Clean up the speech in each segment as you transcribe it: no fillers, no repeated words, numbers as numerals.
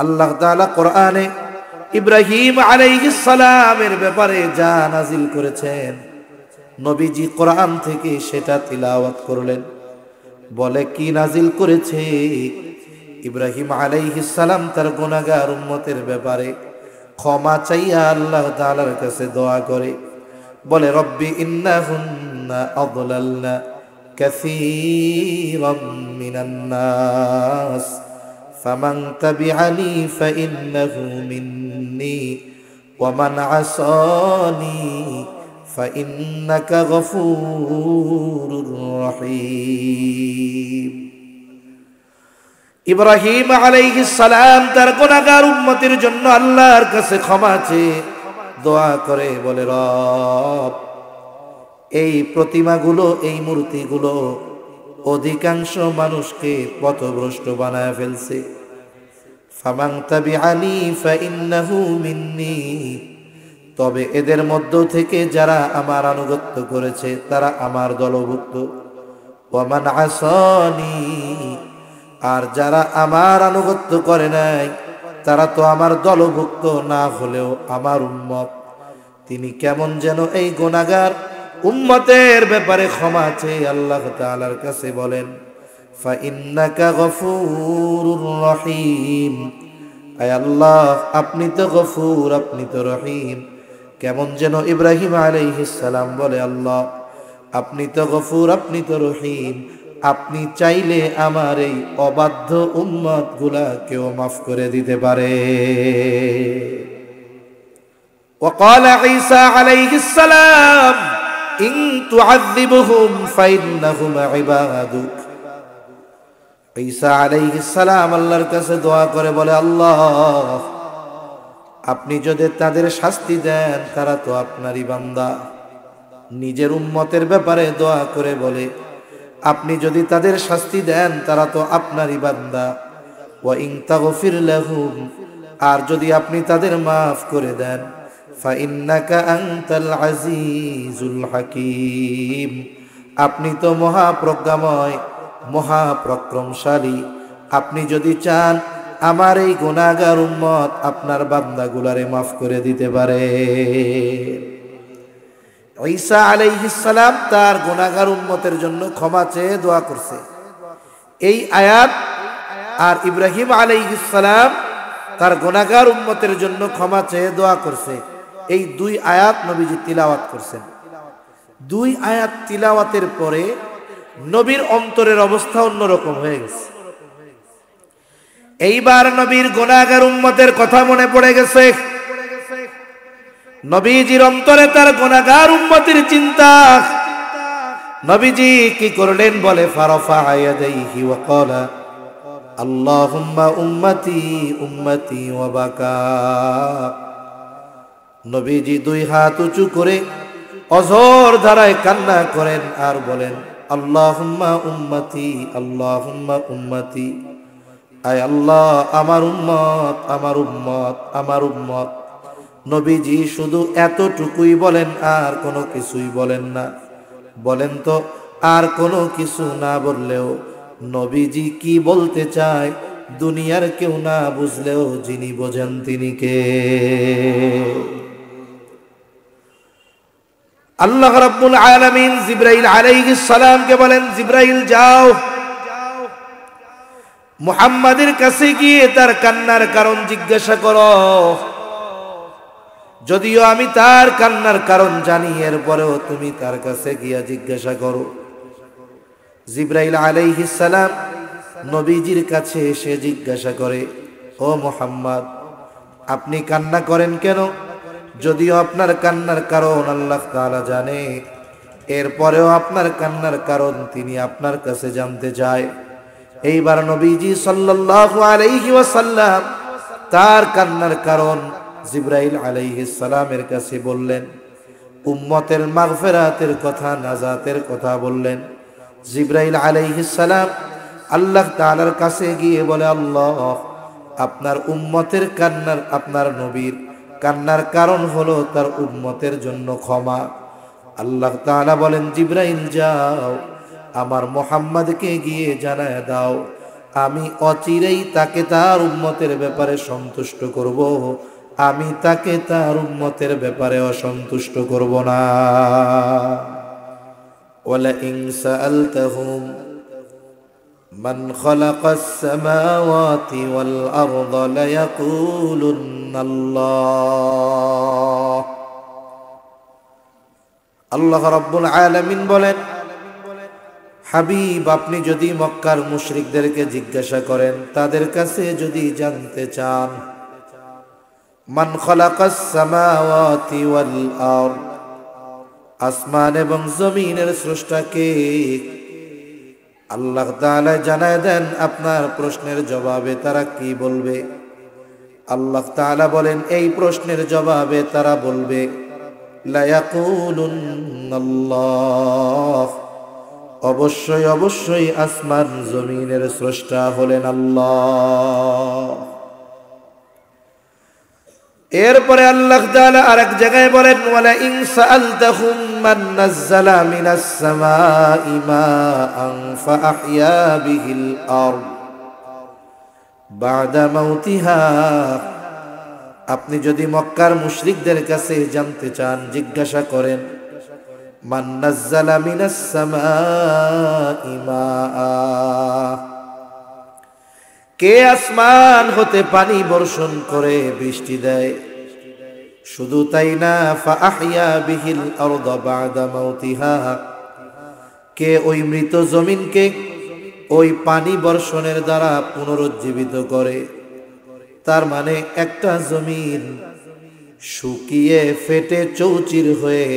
আল্লাহ তাআলা কোরআনে ইব্রাহিম আলাইহিস সালামের ব্যাপারে যা নাজিল করেছেন, নবীজি কোরআন থেকে সেটা তিলাওয়াত করলেন। বলে কি নাজিল করেছে? ইব্রাহিম আলাইহিস সালাম তার গুনাহগার উম্মতের ব্যাপারে ক্ষমা চাইয়া আল্লাহ তাআলার কাছে দোয়া করে, বলে রব্বি ইন্নাহুন্না আদলালনা কাসীরাম মিনান নাস ফামান তাবিআনি ফাইন্নাহু মিন্নী ওয়া মান আসানি ফাইন্নাকা গফুরুর রহিম। ইব্রাহিম আলাইহিস সালাম তার গুনাহগার উম্মতের জন্য আল্লাহর কাছে ক্ষমা চেয়ে দোয়া করে, বলে রব, এই প্রতিমাগুলো, এই মূর্তিগুলো অধিকাংশ মানুষকে পথভ্রষ্ট বানায় ফেলছে। ফামান তাবিআনি ফাইন্নাহু মিন্নী, তবে এদের মধ্য থেকে যারা আমার আনুগত্য করেছে তারা আমার দলভুক্ত। ওয়া মান আসানি, আর যারা আমার আনুগত্য করে নাই তারা তো আমার দলভুক্ত না হলেও আমার উম্মত। তিনি কেমন যেন এই গুনাহগার উম্মতের ব্যাপারে ক্ষমা চেয়ে আল্লাহ তাআলার কাছে বলেন, ফাইন্নাকা গফুরুর রহিম, আয় আল্লাহ আপনি তো গফুর, আপনি তো রহিম। কেমন যেন ইব্রাহিম আলাইহিস সালাম বলে, আল্লাহ আপনি তো গফুর, আপনি তো রহিম, আপনি চাইলে আমার এই অবাধ্য উম্মত গুলাকেও মাফ করে দিতে পারে। وقال عيسى عليه السلام إن تعذبهم فإنهم عبادك। ঈসা আলাইহিস সালাম আল্লাহর কাছে দোয়া করে বলে, আল্লাহ আপনি যদি তাদের শাস্তি দেন তারা তো আপনারই বান্দা। নিজের উম্মতের ব্যাপারে দোয়া করে বলে, আপনি যদি তাদের শাস্তি দেন তারা তো আপনারই বান্দা। ওয়া ইন তাগফির লাহুম, আর যদি আপনি তাদের মাফ করে দেন, ফাইন্নাকা আনতাল আজিজুল হাকীম, আপনি তো মহাপ্রজ্ঞাময়, মহাপরাক্রমশালী। আপনি যদি চান আমার এই গুনাহগার উম্মত আপনার বান্দাগুলারে মাফ করে দিতে পারে। ঈসা আলাইহিস সালাম তার গুনাহগার উম্মতের জন্য ক্ষমা চেয়ে দোয়া করছে। এই আয়াত আর ইব্রাহিম আলাইহিস সালাম তার গুনাহগার উম্মতের জন্য ক্ষমা চেয়ে দোয়া করছে, এই দুই আয়াত নবীজি তিলাওয়াত করছেন। দুই আয়াত তিলাওয়াতের পরে নবীর অন্তরের অবস্থা অন্যরকম হয়ে গেছে। এইবার নবীর গুনাহগার উম্মতের কথা মনে পড়ে গেছে। নবীজির অন্তরে তার গুনাহগার উম্মতের চিন্তা। নবীজি কি করলেন? বলে ফারাফা ইয়াদাইহি ওয়া ক্বালা আল্লাহুম্মা উম্মতি উম্মতি ওয়া বাকা। নবীজি দুই হাত উঁচু করে অঝোর ধারায় কান্না করেন আর বলেন, আল্লাহুম্মা উম্মতি আল্লাহুম্মা উম্মতি, আয় আল্লাহ আমার উম্মত আমার উম্মত আমার উম্মত। নবীজি শুধু এতটুকুই বলেন, আর কোনো কিছুই বলেন না। বলেন তো, আর কোনো কিছু না বললেও নবীজি কি বলতে চায় দুনিয়ার কেউ না বুঝলেও যিনি বোঝেন তিনি কে? আল্লাহ রাব্বুল আলামিন জিবরাইল আলাইহিস সালামকে বলেন, জিবরাইল যাও মুহাম্মাদের কাছে গিয়ে তার কান্নার কারণ জিজ্ঞাসা করো। যদিও আমি তার কান্নার কারণ জানি, এরপরেও তুমি তার কাছে গিয়া জিজ্ঞাসা করো। জিবরাইল আলাইহিস সালাম নবীজির কাছে এসে জিজ্ঞাসা করে, ও মুহাম্মদ আপনি কান্না করেন কেন? যদিও আপনার কান্নার কারণ আল্লাহ তাআলা জানে, এরপরেও আপনার কান্নার কারণ তিনি আপনার কাছে জানতে চায়। এইবার নবীজি সাল্লাল্লাহু আলাইহি ওয়াসাল্লাম তার কান্নার কারণ জিবরাইল আলাইহিস সালামের কাছে বললেন। উম্মতের মাগফিরাতের কথা, নাজাতের কথা বললেন। জিবরাইল আলাইহিস সালাম আল্লাহ তাআলার কাছে গিয়ে বলে, আল্লাহ আপনার উম্মতের কান্নার, আপনার নবীর কান্নার কারণ হলো তার উম্মতের জন্য ক্ষমা। আল্লাহ তাআলা বলেন, জিবরাইল যাও আমার মুহাম্মদকে গিয়ে জানায় দাও আমি অচিরেই তাকে তার উম্মতের ব্যাপারে সন্তুষ্ট করব, আমি তাকে তার উম্মতের ব্যাপারে অসন্তুষ্ট করব না। ওয়ালা ইন সাআলতাহুম মান খালাকাস সামাওয়াতি ওয়াল আরদা লায়াকুলুন্নাল্লাহ। আল্লাহ রাব্বুল আলামিন বলেন, হাবিব আপনি যদি মক্কার মুশরিকদেরকে জিজ্ঞাসা করেন, তাদের কাছে যদি জানতে চান, মান খালাকাস সামাওয়াতি ওয়াল আরদ, আসমান এবং জমিনের স্রষ্টা কে? আল্লাহ তাআলা জানায় দেন আপনার প্রশ্নের জবাবে তারা কি বলবে। আল্লাহ তাআলা বলেন, এই প্রশ্নের জবাবে তারা বলবে, লা ইয়াকুলুন্নাল্লাহ, অবশ্যই অবশ্যই আসমান জমিনের স্রষ্টা হলেন আল্লাহ। এরপরে আল্লাহ তাআলা আরেক জায়গায় বলেন, ওয়ালা ইন সাআলতাহুম মান নাযালা মিনাস সামাই মাআন ফাআহইয়া বিহিল আরদ বা'দা মাউতিহা। আপনি যদি মক্কার মুশরিকদের কাছে জানতে চান, জিজ্ঞাসা করেন, মান নাযালা মিনাস সামাই মাআ, কে আসমান হতে পানি বর্ষণ করে বৃষ্টি দেয়? শুধু তাই না, ফাআহইয়া বিহিল আরদা বা'দা মাউতিহা, কে ওই মৃত জমিনকে ওই পানি বর্ষণের দ্বারা পুনরুজ্জীবিত করে। তার মানে একটা জমিন শুকিয়ে ফেটে চৌচির হয়ে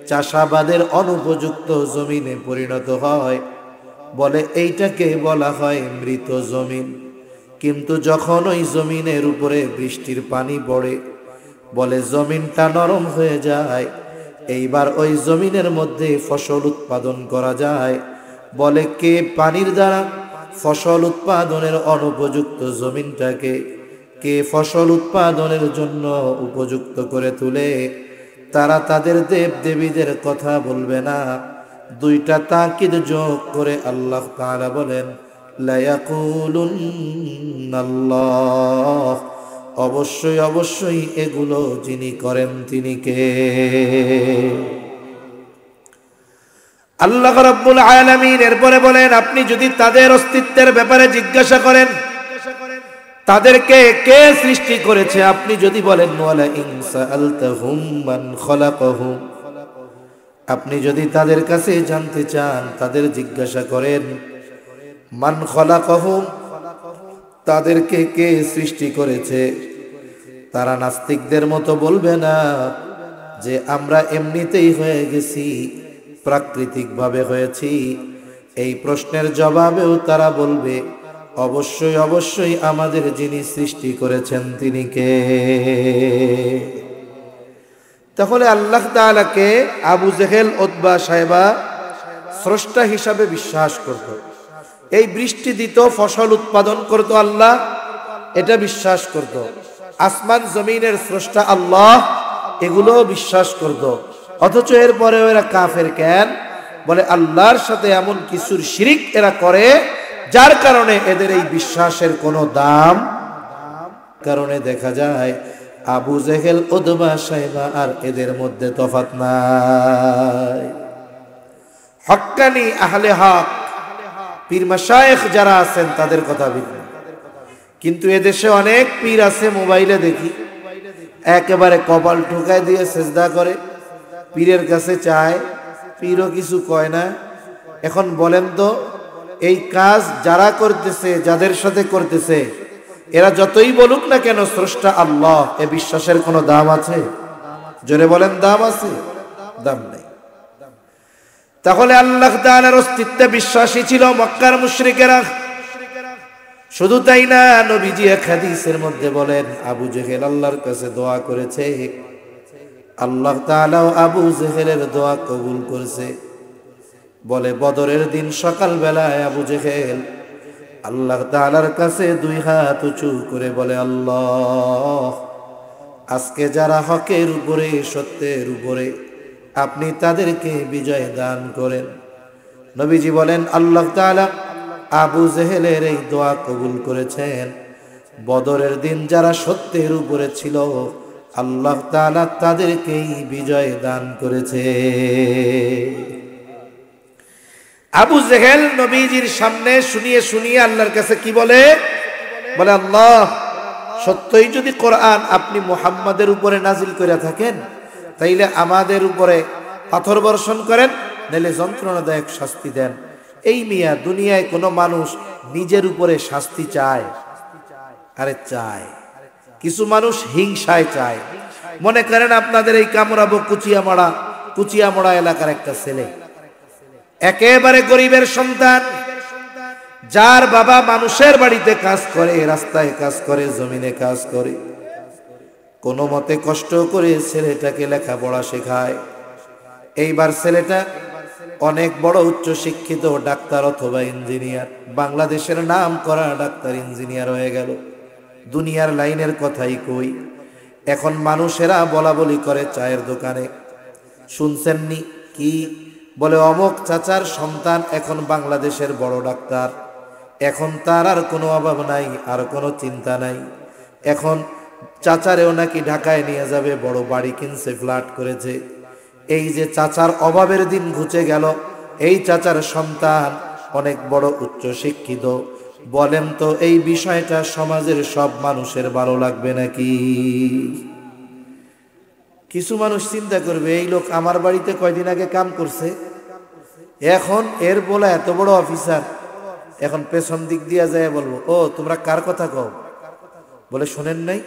চাষাবাদের অনুপযুক্ত জমিনে পরিণত হয়, বলে এইটাকে বলা হয় মৃত জমিন। কিন্তু যখন ওই জমিনের উপরে বৃষ্টির পানি পড়ে, বলে জমিনটা নরম হয়ে যায়, এইবার ওই জমিনের মধ্যে ফসল উৎপাদন করা যায়। বলে কে পানির দ্বারা ফসল উৎপাদনের অনুপযুক্ত জমিনটাকে কে ফসল উৎপাদনের জন্য উপযুক্ত করে তুলে, তারা তাদের দেব দেবীদের কথা বলবে না। দুইটা তাকিদ যোগ করে আল্লাহ তাআলা বলেন, লা ইয়াকুলুন্নাল্লাহ, অবশ্যই অবশ্যই এগুলো যিনি করেন তিনি কে? আল্লাহ রাব্বুল আলামিন এরপরে বলেন, আপনি যদি তাদের অস্তিত্বের ব্যাপারে জিজ্ঞাসা করেন, তাদেরকে কে সৃষ্টি করেছে, আপনি যদি বলেন, ওয়ালা ইন সাআলতাহুম মান খালাকাহুম, আপনি যদি তাদের কাছে জানতে চান, তাদের জিজ্ঞাসা করেন, মান খালাকাহুম, তাদেরকে কে সৃষ্টি করেছে, তারা নাস্তিকদের মতো বলবে না যে আমরা এমনিতেই হয়ে গেছি, প্রাকৃতিকভাবে হয়েছি। এই প্রশ্নের জবাবেও তারা বলবে, অবশ্যই অবশ্যই আমাদের যিনি সৃষ্টি করেছেন তিনি কে? তাহলে আল্লাহ তাআলাকে আবু জেহেল, উতবা, সাইবা স্রষ্টা হিসাবে বিশ্বাস করত। এই বৃষ্টি দিত, ফসল উৎপাদন করত আল্লাহ, এটা বিশ্বাস করত। আসমান জমিনের স্রষ্টা আল্লাহ, এগুলো বিশ্বাস করত। অথচ এরপরে এরা কাফের কেন? বলে আল্লাহর সাথে এমন কিছুর শিরিক এরা করে, যার কারণে এদের এই বিশ্বাসের কোনো দাম। কারণে দেখা যায় আবু জেহেল, উতবা, সাইবা আর এদের মধ্যে তফাৎ নাই। হক্কানি আহলে হক পীর মাশায়েখ যারা আছেন তাদের কথা ভিন্ন। কিন্তু এদেশে অনেক পীর আছে, মোবাইলে দেখি একেবারে কপাল ঠুকায় দিয়ে সেজদা করে, পীরের কাছে চায়, পীরও কিছু কয় না। এখন বলেন তো, এই কাজ যারা করতেছে, যাদের সাথে করতেছে, এরা যতই বলুক না কেন স্রষ্টা আল্লাহ, এ বিশ্বাসের কোনো দাম আছে? জোরে বলেন, দাম আছে? দাম নেই। তাহলে আল্লাহ তাআলার অস্তিত্বে বিশ্বাসী ছিল মক্কার মুশরিকেরা। শুধু তাই না, নবীজি এক হাদিসের মধ্যে বলেন, আবু জেহেল আল্লাহর কাছে দোয়া করেছে, আল্লাহ তাআলাও আবু জেহেলের দোয়া কবুল করেছে। বলে বদরের দিন সকাল বেলায় আবু জেহেল আল্লাহ তাআলার কাছে দুই হাত উঁচু করে বলে, আল্লাহ, আজকে যারা হকের উপরে, সত্যের উপরে, আপনি তাদেরকে বিজয় দান করেন। নবীজি বলেন, আল্লাহ তাআলা আবু জেহেলের এই দোয়া কবুল করেছেন। বদরের দিন যারা সত্যের উপরে ছিল আল্লাহ তাআলা তাদেরকেই বিজয় দান করেছে। আবু জেহেল নবীজির সামনে শুনিয়ে শুনিয়ে আল্লাহর কাছে কি বলে, বলে আল্লাহ সত্যই যদি কোরআন আপনি মুহাম্মাদের উপরে নাজিল করে থাকেন তাইলে আমাদের উপরে পাথর বর্ষণ করেন, নাইলে যন্ত্রণাদায়ক শাস্তি দেন। এই মিয়া দুনিয়ায় কোনো মানুষ নিজের উপরে শাস্তি চায়? আরে চায়। কিছু মানুষ হিংসায় চায়। মনে করেন আপনাদের এই কামরাবো কুচিয়ামড়া এলাকার একটা ছেলে, একেবারে গরিবের সন্তান, যার বাবা মানুষের বাড়িতে কাজ করে, রাস্তায় কাজ করে, জমিনে কাজ করে, কোনো মতে কষ্ট করে ছেলেটাকে লেখাপড়া শেখায়। এইবার ছেলেটা অনেক বড় উচ্চ শিক্ষিত ডাক্তার অথবা ইঞ্জিনিয়ার, বাংলাদেশের নাম করা ডাক্তার ইঞ্জিনিয়ার হয়ে গেল। দুনিয়ার লাইনের কথাই কই, এখন মানুষেরা বলা বলি করে চায়ের দোকানে, শুনছেননি কি বলে অমক চাচার সন্তান এখন বাংলাদেশের বড় ডাক্তার, এখন তার আর কোনো অভাব নাই, আর কোনো চিন্তা নাই। এখন চাচারেও নাকি ঢাকায় নিয়ে যাবে, বড় বাড়ি কিনছে, ফ্ল্যাট করেছে। এই যে চাচার অভাবের দিন ঘুচে গেল, এই চাচার সন্তান অনেক বড় উচ্চ শিক্ষিত। বলেন তো এই বিষয়টা সমাজের সব মানুষের ভালো লাগবে নাকি? কিছু মানুষ চিন্তা করবে এই লোক আমার বাড়িতে কয়দিন আগে কাম করছে, এখন এর বলা এত বড় অফিসার, এখন পেছন দিক দিয়া যায় বলবো ও তোমরা কার কথা কও? বলে শোনেন নাই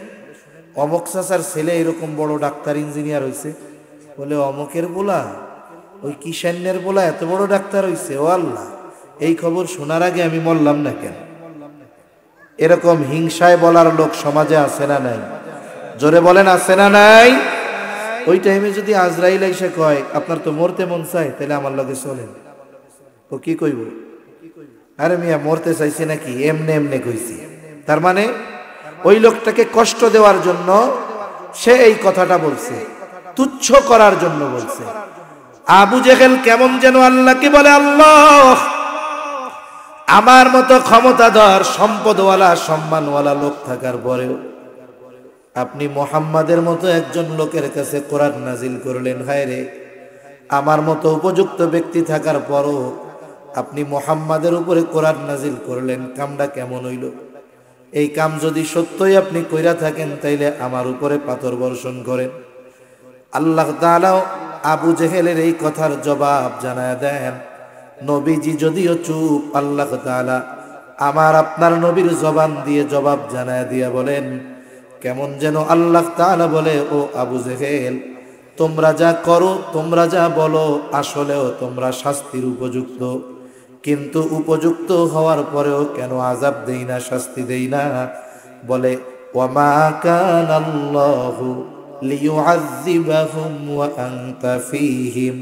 অমক চাচার ছেলে এরকম বড় ডাক্তার ইঞ্জিনিয়ার হয়েছে? বলে অমকের বলা, ওই কিষান্যের বলা এত বড় ডাক্তার হয়েছে। ও আল্লাহ, এই খবর শোনার আগে আমি মরলাম না কেন? এরকম হিংসায় বলার লোক সমাজে আছে না নাই? জোরে বলেন আছে না নাই? ওই টাইমে যদি আজরাইল এসে কয় আপনার তো মরতে মন চায়, তাহলে আমার লগে চলেন, ও কি কইব? আরে মিয়া মরতে চাইছে নাকি, এমনে এমনে কইছি। তার মানে ওই লোকটাকে কষ্ট দেওয়ার জন্য সে এই কথাটা বলছে, তুচ্ছ করার জন্য বলছে। আবু জেহেল কেমন যেন আল্লাহকে বলে, আল্লাহ আমার মতো ক্ষমতাধর, সম্পদওয়ালা, সম্মানওয়ালা লোক থাকার পরেও আপনি মুহাম্মাদের মতো একজন লোকের কাছে কোরআন নাজিল করলেন। হায় রে, আমার মতো উপযুক্ত ব্যক্তি থাকার পরও আপনি মুহাম্মাদের উপরে কোরআন নাজিল করলেন, কামটা কেমন হইল? এই কাম যদি সত্যই আপনি কইরা থাকেন তাইলে আমার উপরে পাথর বর্ষণ করেন। আল্লাহ তাআলা আবু জেহেলের এই কথার জবাব জানায় দেন। নবীজি যদিও চুপ, আল্লাহ তাআলা আমার আপনার নবীর জবান দিয়ে জবাব জানায় দিয়া বলেন, কেমন যেন আল্লাহ তাআলা বলে, ও আবু জেহেল তোমরা যা করো, তোমরা যা বলো, আসলেও তোমরা শাস্তির উপযুক্ত, কিন্তু উপযুক্ত হওয়ার পরেও কেন আযাব দেই না, শাস্তি দেই না? বলে ওয়ামা কানাল্লাহু লিয়ুআযযিবাহুম ওয়া আনতা ফীহিম।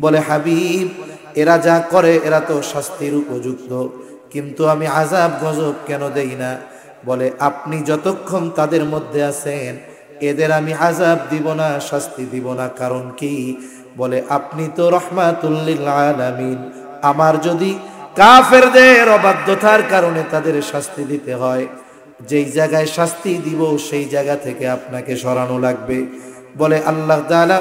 বলে হাবিব এরা যা করে এরা তো শাস্তির উপযুক্ত, কিন্তু আমি আযাব গজব কেন দেই না? বলে আপনি যতক্ষণ তাদের মধ্যে আছেন এদের আমি আযাব দিব না, শাস্তি দিব না। কারণ কি? বলে আপনি তো রাহমাতুল লিল আলামিন। আমার যদি কাফেরদের অবাধ্যতার কারণে তাদের শাস্তি দিতে হয়, যেই জায়গায় শাস্তি দিব সেই জায়গা থেকে আপনাকে সরানো লাগবে। বলে আল্লাহ তাআলা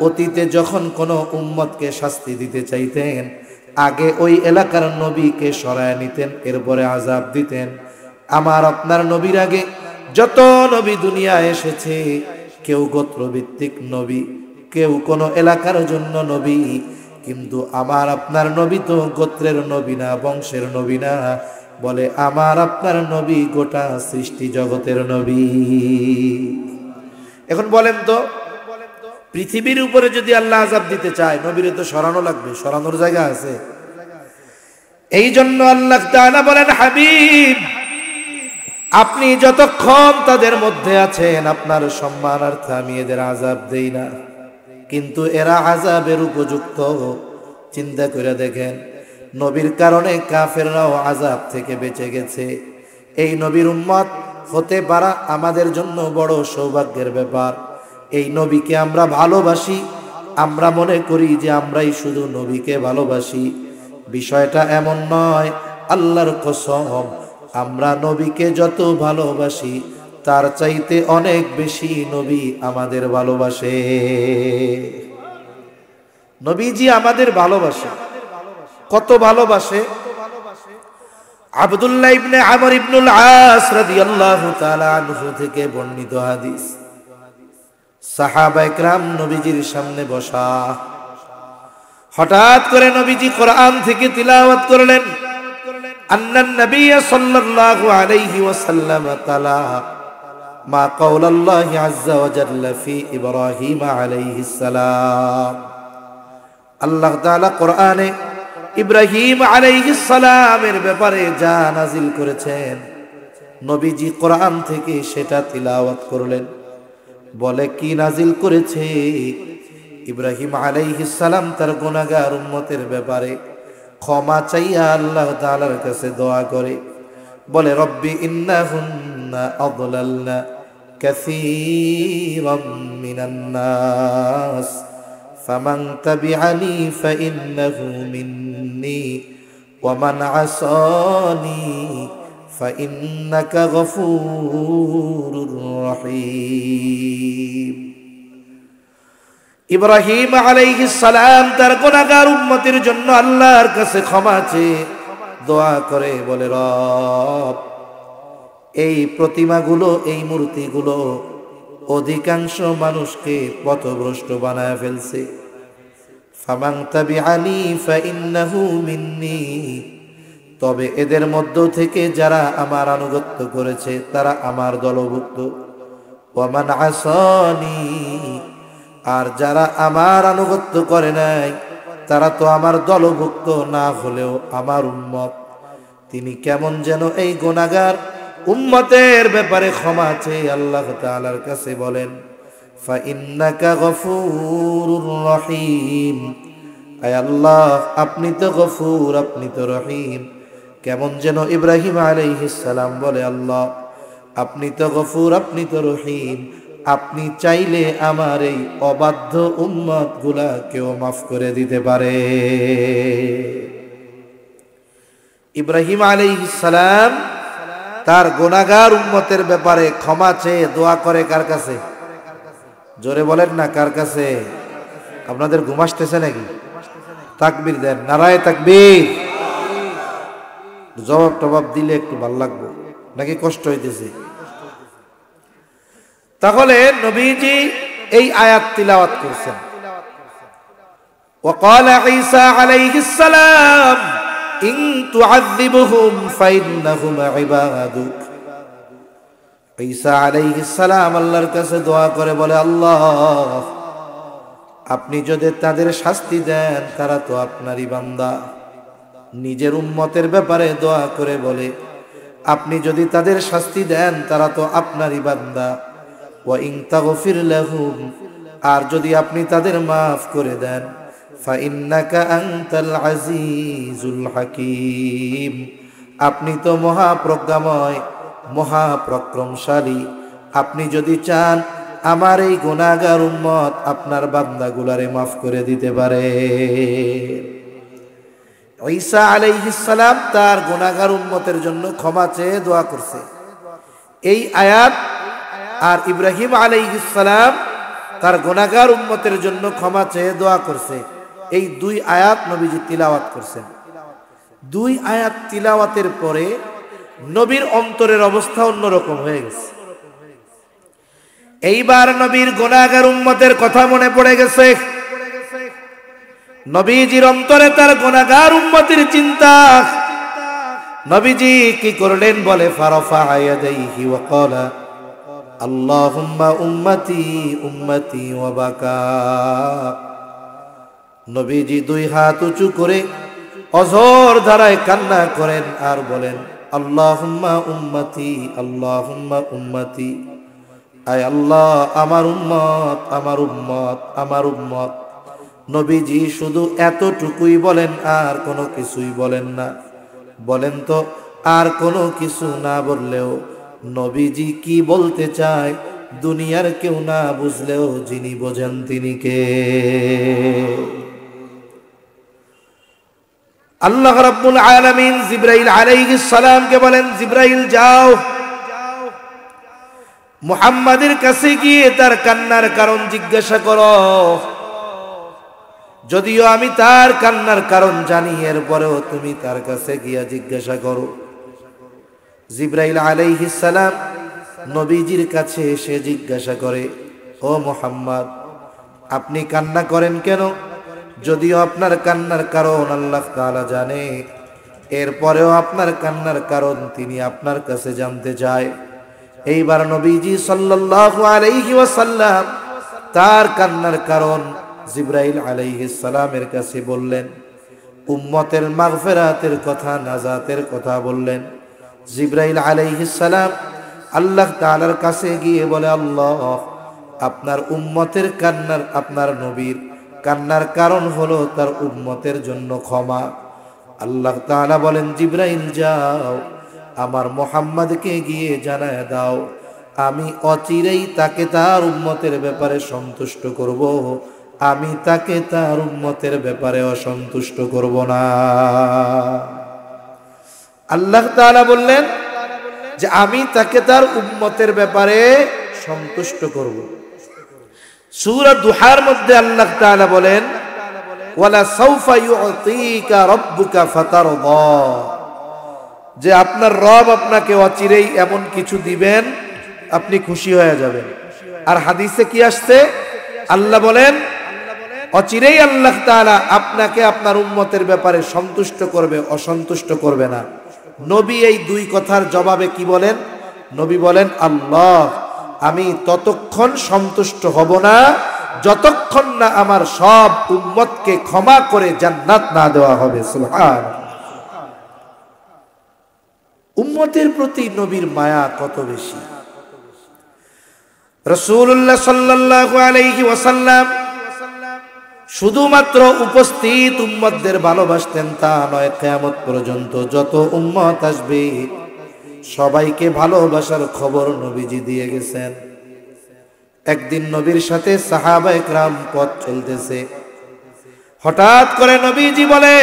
অতীতে যখন কোনো উম্মতকে শাস্তি দিতে চাইতেন, আগে ওই এলাকার নবীকে সরায় নিতেন, এরপরে আযাব দিতেন। আমার আপনার নবীর আগে যত নবী দুনিয়ায় এসেছে, কেউ গোত্রভিত্তিক নবী, কেউ কোনো এলাকার জন্য নবী, কিন্তু আমার আপনার নবী তো গোত্রের নবী না, বংশের নবী না। বলে আমার আপনার নবী গোটা সৃষ্টি জগতের নবী। এখন বলেন তো, পৃথিবীর উপরে যদি আল্লাহ আযাব দিতে চায়, নবীরে তো সরানো লাগবে, সরানোর জায়গা আছে। এই জন্য আল্লাহ তাআলা বলেন, হাবিব আপনি যতক্ষণ তাদের মধ্যে আছেন আপনার সম্মানার্থে আমি এদের আযাব দেই না, কিন্তু এরা আযাবের উপযুক্ত। চিন্তা করে দেখেন, নবীর কারণে কাফেররাও আযাব থেকে বেঁচে গেছে। এই নবীর উম্মত হতে পারা আমাদের জন্য বড় সৌভাগ্যের ব্যাপার। এই নবীকে আমরা ভালোবাসি, আমরা মনে করি যে আমরাই শুধু নবীকে ভালোবাসি। বিষয়টা এমন নয়। আল্লাহর কসম, আমরা নবীকে যত ভালোবাসি তার চাইতে অনেক বেশি নবী আমাদের ভালোবাসে। নবীজি আমাদের ভালোবাসে। কত ভালোবাসে? আব্দুল্লাহ ইবনে আমর ইবনুল আস রাদিয়াল্লাহু তাআলা আনহু থেকে বর্ণিত হাদিস। সাহাবায়ে কেরাম নবীজির সামনে বসা, হঠাৎ করে নবীজি কোরআন থেকে তিলাওয়াত করলেন। আন্নান নবী সাল্লাল্লাহু আলাইহি ওয়াসাল্লাম তালা মা কাওলাল্লাহি আযজা ওয়া জাল্লা ফি ইব্রাহিম আলাইহিস সালাম। আল্লাহ তাআলা কোরআনে ইব্রাহিম আলাইহিস সালামের ব্যাপারে যা নাজিল করেছেন, নবীজি কোরআন থেকে সেটা তিলাওয়াত করলেন। বলে কি নাজিল করেছে? ইব্রাহিম আলাইহিস সালাম তার গুনাহগার উম্মতের ব্যাপারে ক্ষমা চাইয়া আল্লাহ তাআলার কাছে দোয়া করে, বলে রব্বি ইন্নাহুন্না আদলালনা কাসীরাম মিনান নাস ফামান তাবিআনি ফাইন্নাহু মিন্নি ওয়া মান আসানি ফাইন্নাকা গফুরুর রহিম। ইব্রাহিম আলাইহিস সালাম তার গুনাহগার উম্মতের জন্য আল্লাহর কাছে ক্ষমা চেয়ে দোয়া করে, বলে রব, এই প্রতিমাগুলো, এই মূর্তিগুলো অধিকাংশ মানুষকে পথভ্রষ্ট বানায় ফেলছে। ফামান তাবিআনি ফাইন্নাহু মিন্নি, তবে এদের মধ্য থেকে যারা আমার আনুগত্য করেছে তারা আমার দলভুক্ত। ওয়া মান আসানি, আর যারা আমার আনুগত্য করে নাই তারা তো আমার দলভুক্ত না হলেও আমার উম্মত। তিনি কেমন যেন এই গুনাহগার উম্মতের ব্যাপারে ক্ষমা চেয়ে আল্লাহ তাআলার কাছে বলেন, ফাইন্নাকা গফুরুর রহিম, আয় আল্লাহ আপনি তো গফুর, আপনি তো রহিম। কেমন যেন ইব্রাহিম আলাইহিস সালাম বলে, আল্লাহ আপনি তো গফুর, আপনি তো রহিম, আপনি চাইলে আমার এই অবাধ্য উম্মত গুলাকেও মাফ করে দিতে পারে। ইব্রাহিম আলাইহিস সালাম তার গুনাহগার উম্মতের ব্যাপারে ক্ষমা চেয়ে দোয়া করে কার কাছে? জোরে বলেন না, কার কাছে? আপনাদের ঘুম আসতেছে নাকি? তাকবীর দেন, নারায়ে তাকবীর। জবাব টবাব দিলে একটু ভালো লাগবে, নাকি কষ্ট হইতেছে? তাহলে নবীজি এই আয়াত তিলাওয়াত করছেন। وقال عيسى عليه السلام إن تعذبهم فإنهم عبادك। ঈসা আলাইহিস সালাম আল্লাহর কাছে দোয়া করে বলে, আল্লাহ আপনি যদি তাদের শাস্তি দেন তারা তো আপনারই বান্দা। নিজের উম্মতের ব্যাপারে দোয়া করে বলে, আপনি যদি তাদের শাস্তি দেন তারা তো আপনারই বান্দা। ওয়া ইন তাগফির লাহুম, আর যদি আপনি তাদের মাফ করে দেন, ফাইন্নাকা আনতাল আজিজুল হাকীম, আপনি তো মহাপ্রজ্ঞাময়, মহাপরাক্রমশালী। আপনি যদি চান আমার এই গুনাহগার উম্মত আপনার বান্দাগুলারে মাফ করে দিতে পারে। ঈসা আলাইহিস সালাম তার গুনাহগার উম্মতের জন্য ক্ষমা চেয়ে দোয়া করছে। এই আয়াত আর ইব্রাহিম আলাইহিস সালাম তার গুনাহগার উম্মতের জন্য ক্ষমা চেয়ে দোয়া করছে, এই দুই আয়াত নবীজি তিলাওয়াত করছেন। দুই আয়াত তিলাওয়াতের পরে নবীর অন্তরের অবস্থা অন্যরকম হয়ে গেছে। এইবার নবীর গুনাহগার উম্মতের কথা মনে পড়ে গেছে। নবীজির অন্তরে তার গুনাহগার উম্মতের চিন্তা। নবীজি কি করলেন? বলে ফারাফা ইয়াদাইহি ওয়া ক্বালা আল্লাহুম্মা উম্মতি উম্মতি ওয়া বাকা। নবীজি দুই হাত উঁচু করে অঝোর ধারায় কান্না করেন আর বলেন, আল্লাহুম্মা উম্মতি, আল্লাহুম্মা উম্মতি, আয় আল্লাহ আমার উম্মত, আমার উম্মত, আমার উম্মত। নবীজি শুধু এতটুকুই বলেন, আর কোনো কিছুই বলেন না। বলেন তো, আর কোনো কিছু না বললেও নবীজি কি বলতে চায় দুনিয়ার কেউ না বুঝলেও যিনি বোঝেন তিনি কে? আল্লাহ রাব্বুল আলামিন জিবরাইল আলাইহিস সালামকে বলেন, জিবরাইল যাও, মুহাম্মাদের কাছে গিয়ে তার কান্নার কারণ জিজ্ঞাসা করো। যদিও আমি তার কান্নার কারণ জানি, এরপরেও তুমি তার কাছে গিয়া জিজ্ঞাসা করো। জিবরাইল আলাইহিস সালাম নবীজির কাছে এসে জিজ্ঞাসা করে, ও মুহাম্মদ, আপনি কান্না করেন কেন? যদিও আপনার কান্নার কারণ আল্লাহ তাআলা জানে, এরপরেও আপনার কান্নার কারণ তিনি আপনার কাছে জানতে চায়। এইবার নবীজি সাল্লাল্লাহু আলাইহি ওয়াসাল্লাম তার কান্নার কারণ জিবরাইল আলাইহিস সালামের কাছে বললেন, উম্মতের মাগফিরাতের কথা, নাজাতের কথা বললেন। জিবরাইল আলাইহিস সালাম আল্লাহ তাআলার কাছে গিয়ে বলে, আল্লাহ, আপনার উম্মতের কান্নার, আপনার নবীর কান্নার কারণ হলো তার উম্মতের জন্য ক্ষমা। আল্লাহ তাআলা বলেন, জিবরাইল যাও, আমার মুহাম্মদকে গিয়ে জানায় দাও, আমি অচিরেই তাকে তার উম্মতের ব্যাপারে সন্তুষ্ট করব, আমি তাকে তার উম্মতের ব্যাপারে অসন্তুষ্ট করব না। আল্লাহ তাআলা বললেন যে আমি তাকে তার উম্মতের ব্যাপারে সন্তুষ্ট করব। সূরা দুহার মধ্যে আল্লাহ তাআলা বলেন, ওয়ালা সাউফা ইউতিকা রাব্বুকা ফাতারদা, যে আপনার রব আপনাকে অচিরেই এমন কিছু দিবেন আপনি খুশি হয়ে যাবেন। আর হাদিসে কি আসছে? আল্লাহ বলেন অচিরেই আল্লাহ তাআলা আপনাকে আপনার উম্মতের ব্যাপারে সন্তুষ্ট করবে, অসন্তুষ্ট করবে না। নবী এই দুই কথার জবাবে কি বলেন? নবী বলেন, আল্লাহ, আমি ততক্ষণ সন্তুষ্ট হব না যতক্ষণ না আমার সব উম্মতকে ক্ষমা করে জান্নাত না দেওয়া হবে। সুবহানাল্লাহ। উম্মতের প্রতি নবীর মায়া কত বেশি। রাসূলুল্লাহ সাল্লাল্লাহু আলাইহি ওয়াসাল্লাম শুধুমাত্র উপস্থিত উম্মতদের ভালোবাসতেন তা নয়, কিয়ামত পর্যন্ত যত উম্মত আসবে সবাইকে ভালোবাসার খবর নবীজি দিয়ে গেছেন। একদিন নবীর সাথে সাহাবায়ে কেরাম পথ চলতেছে, হঠাৎ করে নবীজি বলে,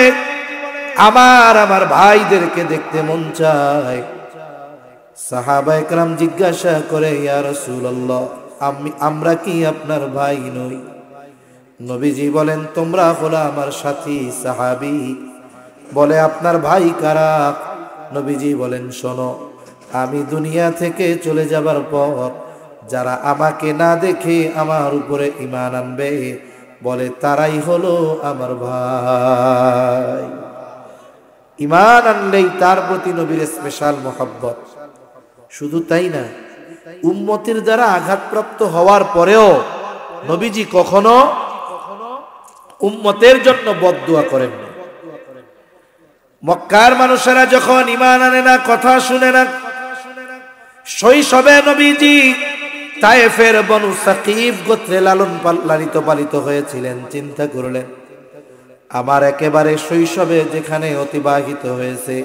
আমার ভাইদেরকে দেখতে মন চায়। সাহাবায়ে কেরাম জিজ্ঞাসা করে, ইয়া রাসূলুল্লাহ, আমরা কি আপনার ভাই নই? নবীজি বলেন, তোমরা হলো আমার সাথী সাহাবী। বলে, আপনার ভাই কারা? নবীজি বলেন, শোনো, আমি দুনিয়া থেকে চলে যাবার পর যারা আমাকে না দেখে আমার উপরে ঈমান আনবে, বলে তারাই হলো আমার ভাই। ঈমান আনলেই তার প্রতি নবীর স্পেশাল মহব্বত। শুধু তাই না, উম্মতের দ্বারা আঘাতপ্রাপ্ত হওয়ার পরেও নবীজি কখনো উম্মতের জন্য বদদুয়া করেন না। মক্কার মানুষেরা যখন ঈমান আনে না, কথা শুনে না, শৈশবে নবীজি তায়েফের বনু সাকিফ গোত্রে লালিত পালিত হয়েছিলেন। চিন্তা করলেন, আমার একেবারে শৈশবে যেখানে অতিবাহিত হয়েছে,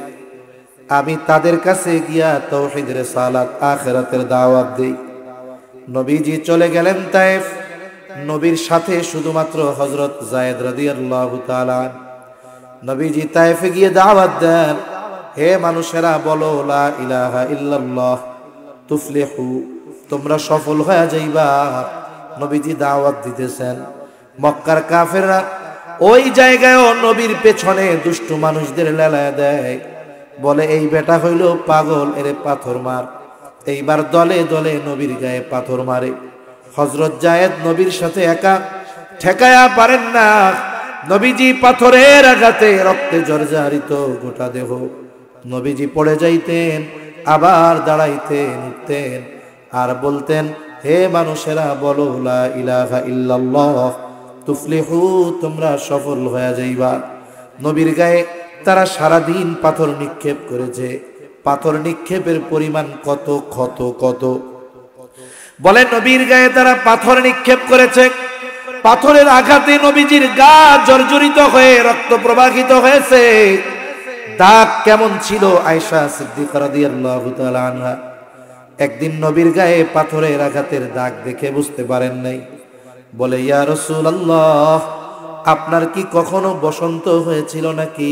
আমি তাদের কাছে গিয়া তাওহীদ, রিসালাত, আখিরাতের দাওয়াত দেই। নবীজি চলে গেলেন তায়েফ। নবীর সাথে শুধুমাত্র হযরত যায়েদ রাদিয়াল্লাহু তাআলা। নবীজি তায়েফে গিয়ে দাওয়াত দেন, হে মানুষেরা, বলো লা ইলাহা ইল্লাল্লাহ তুফলিহু, তোমরা সফল হয়ে যাইবা। নবীজি দাওয়াত দিতেছেন। মক্কার কাফেররা ওই জায়গায়ও নবীর পেছনে দুষ্টু মানুষদের লেলায় দেয়, বলে এই বেটা হইল পাগল, এরে পাথর মার। এইবার দলে দলে নবীর গায়ে পাথর মারে। হযরত যায়েদ নবীর সাথে একা ঠেকায়া পারেন না। নবীজি পাথরের আঘাতে রক্তে জর্জরিত গোটা দেহ। নবীজি পড়ে যাইতেন, আবার দাঁড়াইতেন, উঠতেন আর বলতেন, হে মানুষেরা, বলো লা ইলাহা ইল্লাল্লাহ তুফলিহু, তোমরা সফল হয়ে যাইবা। নবীর গায়ে তারা সারাদিন পাথর নিক্ষেপ করেছে। পাথর নিক্ষেপের পরিমাণ কত কত কত। বলে নবীর গায়ে তারা পাথর নিক্ষেপ করেছে। পাথরের আঘাতে নবীজির গা জর্জরিত হয়ে রক্ত প্রবাহিত হয়েছে। দাগ কেমন ছিল? আয়েশা সিদ্দিকা রাদিয়াল্লাহু তাআলা আনহা একদিন নবীর গায়ে পাথরের আঘাতের দাগ দেখে বুঝতে পারেন নাই। বলে, ইয়া রাসূলুল্লাহ, আপনার কি কখনো বসন্ত হয়েছিল নাকি?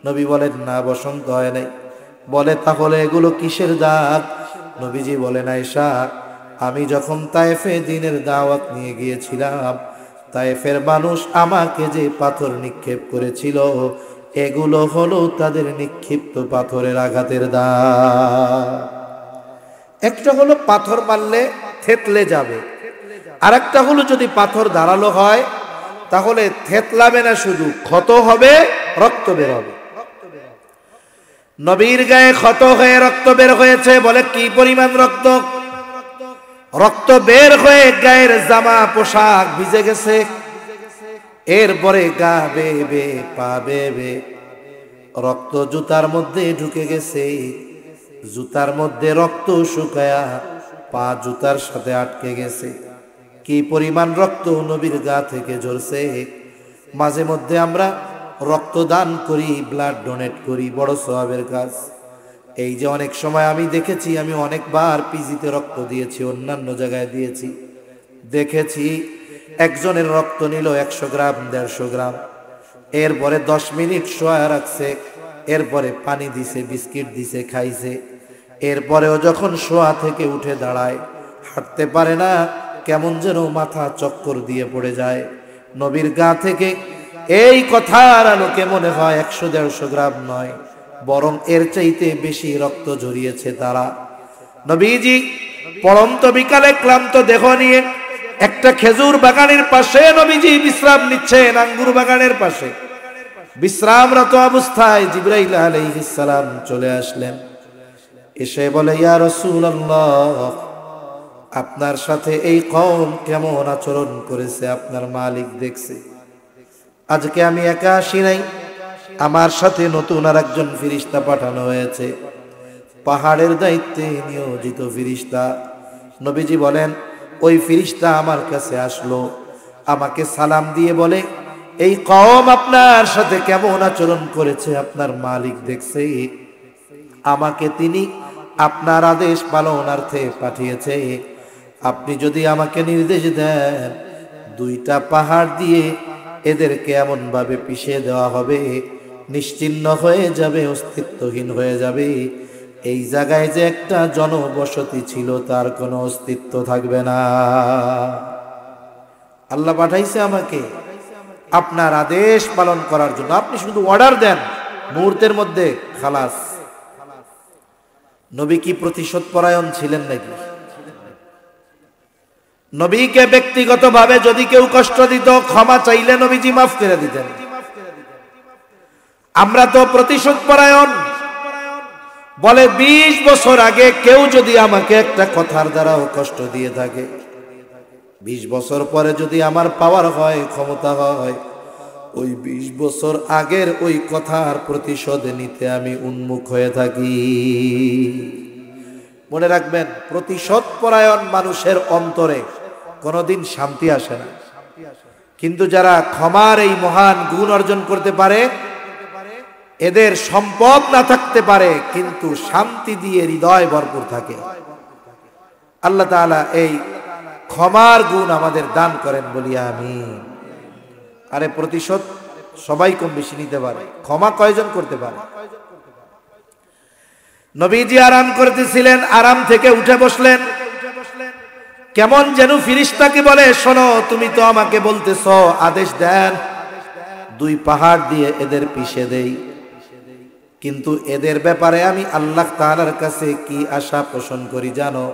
নবী বলেন না, বসন্ত হয় নাই। বলে তাহলে এগুলো কিসের দাগ? নবীজি বলেন আয়েশা, আমি যখন তায়েফে দ্বীনের দাওয়াত নিয়ে গিয়েছিলাম, তায়েফের মানুষ আমাকে যে পাথর নিক্ষেপ করেছিল, এগুলো হলো তাদের নিক্ষিপ্ত পাথরের আঘাতের দাগ। একটা হলো পাথর মারলে থেতলে যাবে, আর একটা হলো যদি পাথর ধারালো হয় তাহলে থেতলাবে না, শুধু ক্ষত হবে, রক্ত বের হবে। নবীর গায়ে ক্ষত হয়ে রক্ত বের হয়েছে। বলে কি পরিমাণ রক্ত? রক্ত বের হয়ে গায়ের জামা পোশাক ভিজে গেছে। এরপরে গা বেয়ে বেয়ে পা বেয়ে বেয়ে রক্ত জুতার মধ্যে ঢুকে গেছে। জুতার মধ্যে রক্ত শুকায়া পা জুতার সাথে আটকে গেছে। কি পরিমাণ রক্ত নবীর গা থেকে ঝরছে। মাঝে মধ্যে আমরা রক্তদান করি, ব্লাড ডোনেট করি, বড় সওয়াবের কাজ। এই যে অনেক সময় আমি দেখেছি, আমি অনেকবার পিজিতে রক্ত দিয়েছি, অন্যান্য জায়গায় দিয়েছি, দেখেছি একজনের রক্ত নিল 100 গ্রাম 150 গ্রাম, এরপরে 10 মিনিট শোয়া রাখছে, এরপরে পানি দিছে, বিস্কিট দিছে, খাইছে। এরপরেও যখন শোয়া থেকে উঠে দাঁড়ায়, হাঁটতে পারে না, কেমন যেন মাথা চক্কর দিয়ে পড়ে যায়। নবীর গা থেকে এই কথার আলোকে মনে হয় 100-150 গ্রাম নয়, বরং এর চাইতে বেশি রক্ত ঝরিয়েছে তারা। নবীজি পড়ন্ত বিকালে ক্লান্ত দেহ নিয়ে একটা খেজুর বাগানের পাশে নবীজি বিশ্রাম নিচ্ছেন। আঙ্গুর বাগানের পাশে বিশ্রামরত অবস্থায় জিবরাইল আলাইহিস সালাম চলে আসলেন। এসে বলে, ইয়া রাসূলুল্লাহ, আপনার সাথে এই কওম কেমন আচরণ করেছে আপনার মালিক দেখছে। আজকে আমি একা আসি নাই, আমার সাথে নতুন আর একজন ফেরেশতা পাঠানো হয়েছে, পাহাড়ের দায়িত্বে নিয়োজিত ফেরেশতা। নবীজি বলেন, ওই ফেরেশতা আমার কাছে আসলো, আমাকে সালাম দিয়ে বলে, এই কওম আপনার সাথে কেমন আচরণ করেছে আপনার মালিক দেখছে। আমাকে তিনি আপনার আদেশ পালনার্থে পাঠিয়েছে। আপনি যদি আমাকে নির্দেশ দেন, 2টা পাহাড় দিয়ে এদেরকে এমন ভাবে পিষে দেওয়া হবে, নিশ্চিহ্ন হয়ে যাবে, অস্তিত্বহীন হয়ে যাবে। এই জায়গায় যে একটা জনবসতি ছিল, তার কোনো অস্তিত্ব থাকবে না। আল্লাহ পাঠাইছে আমাকে আপনার আদেশ পালন করার জন্য। আপনি শুধু অর্ডার দেন, মুহূর্তের মধ্যে খালাস। নবী কি প্রতিশোধ পরায়ণ ছিলেন নাকি? নবীকে ব্যক্তিগতভাবে যদি কেউ কষ্ট দিত, ক্ষমা চাইলে নবীজি মাফ করে দিতেন। আমরা তো প্রতিশোধ পরায়ণ। বলে 20 বছর আগে কেউ যদি আমাকে একটা কথার দ্বারাও কষ্ট দিয়ে থাকে, 20 বছর পরে যদি আমার পাওয়ার হয়, ক্ষমতা হয়, ওই 20 বছর আগের ওই কথার প্রতিশোধ নিতে আমি উন্মুখ হয়ে থাকি। মনে রাখবেন, প্রতিশোধ পরায়ণ মানুষের অন্তরে কোনোদিন শান্তি আসে না। কিন্তু যারা ক্ষমার এই মহান গুণ অর্জন করতে পারে, এদের সম্পদ না থাকতে পারে কিন্তু শান্তি দিয়ে হৃদয় ভরপুর থাকে। আল্লাহ তাআলা এই ক্ষমার গুণ আমাদের দান করেন, বলি আমিন। আরে প্রতিশোধ সবাই কম বেশি নিতে পারে, ক্ষমা কয়জন করতে পারে? নবীজি আরাম করতেছিলেন, আরাম থেকে উঠে বসলেন। কেমন যেন ফেরেশতাকে বলে, শোনো, তুমি তো আমাকে বলতেছো, আদেশ দেন 2 পাহাড় দিয়ে এদের পিষে দেই। কিন্তু এদের ব্যাপারে আমি আল্লাহ তাআলার কাছে কি আশা পোষণ করি জানো?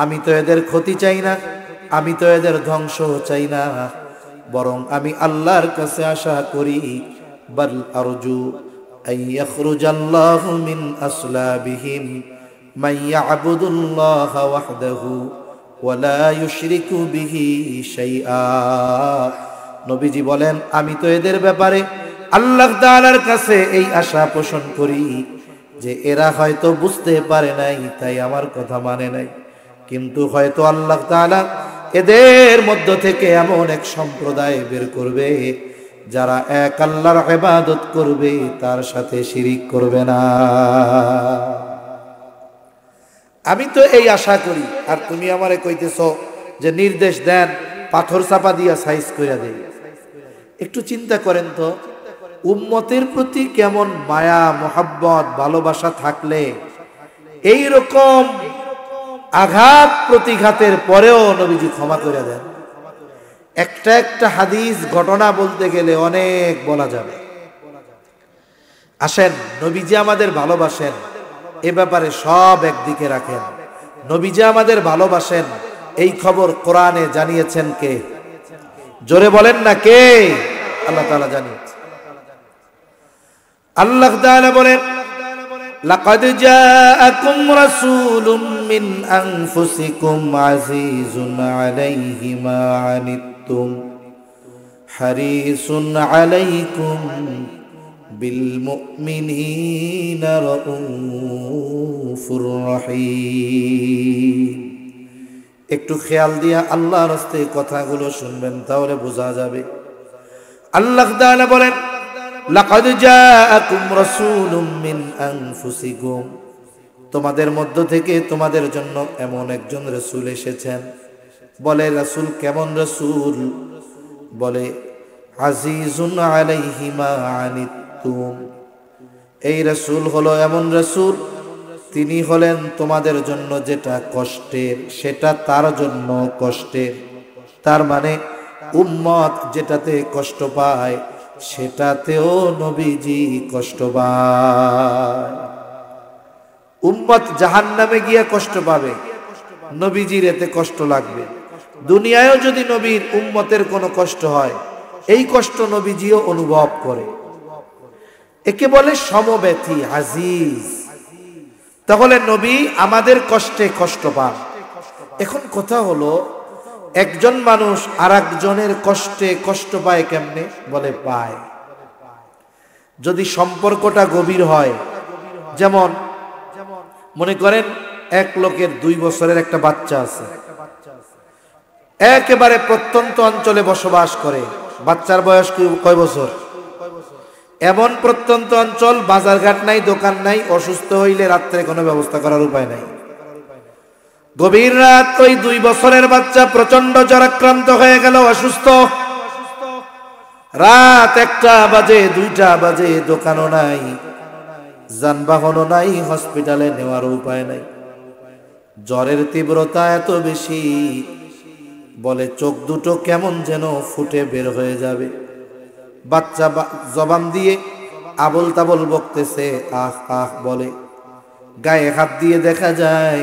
আমি তো এদের ক্ষতি চাই না, আমি তো এদের ধ্বংস চাই না, বরং আমি আল্লাহর কাছে আশা করি, বাল আরজু আন ইয়াখরুজাল্লাহু মিন আসলাবিহিম মান ইয়াবুদুল্লাহা ওয়াহদাহু ওয়া লা ইউশরিকু বিহি শাইআ। নবীজি বলেন, আমি তো এদের ব্যাপারে আল্লাহ তাআলার কাছে এই আশা পোষণ করি যে এরা হয়তো বুঝতে পারে নাই, তাই আমার কথা মানে নাই, কিন্তু হয়তো আল্লাহ তাআলা এদের মধ্য থেকে এমন এক সম্প্রদায় বের করবে যারা এক আল্লাহর ইবাদত করবে, তার সাথে শিরিক করবে না। আমি তো এই আশা করি, আর তুমি আমারে কইতেছো যে নির্দেশ দেন পাথর চাপা দিয়া সাইজ কইরা দেই। একটু চিন্তা করেন তো, উম্মতের প্রতি কেমন মায়া মোহাব্বত ভালোবাসা থাকলে এই রকম আঘাত প্রতিঘাতের পরেও নবীজি ক্ষমা করে দেন। একটা একটা হাদিস ঘটনা বলতে গেলে অনেক বলা যাবে। আসেন, নবীজি আমাদের ভালোবাসেন এ ব্যাপারে সব একদিকে রাখেন। নবীজি আমাদের ভালোবাসেন এই খবর কোরআনে জানিয়েছেন কে? জোরে বলেন না কে? আল্লাহ তাআলা জানিয়েছেন। আল্লাহ তাআলা বলেন, লাকাদ জাআকুম রাসূলুম মিন আনফুসিকুম আজিজুন আলাইহি মা আনিতুম হারিসুন আলাইকুম বিল মুমিনিনা রাউফুর রহিম। একটু খেয়াল দিয়া আল্লাহর রাস্তায় কথাগুলো শুনবেন, তাহলে বোঝা যাবে। আল্লাহ তাআলা বলেন, লাকাদ জাআকুম রাসূলুম মিন আনফুসিকুম, তোমাদের মধ্য থেকে তোমাদের জন্য এমন একজন রাসূল এসেছেন। বলে রাসূল কেমন রাসূল? বলে আজিজুন আলাইহি মা আনিতুম, এই রাসূল হলো এমন রাসূল, তিনি হলেন তোমাদের জন্য যেটা কষ্টের সেটা তার জন্য কষ্টের। তার মানে উম্মত যেটাতে কষ্ট পায় সেটাতেও নবীজি কষ্ট পায়। উম্মত জাহান্নামে গিয়ে কষ্ট পাবে, নবীজির এতে কষ্ট লাগবে। দুনিয়ায়ও যদি নবীর উম্মতের কোনো কষ্ট হয়, এই কষ্ট নবীজিও অনুভব করে। একে বলে সমব্যথী, আজিজ। তাহলে নবী আমাদের কষ্টে কষ্ট পান। এখন কথা হলো, একজন মানুষ আর একজনের কষ্টে কষ্ট পায় কেমনে? বলে পায় যদি সম্পর্কটা গভীর হয়। যেমন মনে করেন এক লোকের 2 বছরের একটা বাচ্চা আছে, একেবারে প্রত্যন্ত অঞ্চলে বসবাস করে। বাচ্চার বয়স কয় বছর? এমন প্রত্যন্ত অঞ্চল, বাজারঘাট নাই, দোকান নাই, অসুস্থ হইলে রাত্রে কোনো ব্যবস্থা করার উপায় নাই। গভীর রাত, ওই 2 বছরের বাচ্চা প্রচন্ড জ্বরাক্রান্ত হয়ে গেল, অসুস্থ। রাত 1টা বাজে, 2টা বাজে, দোকানও নাই, যানবাহনও নাই, হসপিটালে নেওয়ার উপায় নাই। জ্বরের তীব্রতা এত বেশি, বলে চোখ দুটো কেমন যেন ফুটে বের হয়ে যাবে। বাচ্চা জবান দিয়ে আবল তাবল বকতেছে, আহ আহ বলে। গায়ে হাত দিয়ে দেখা যায়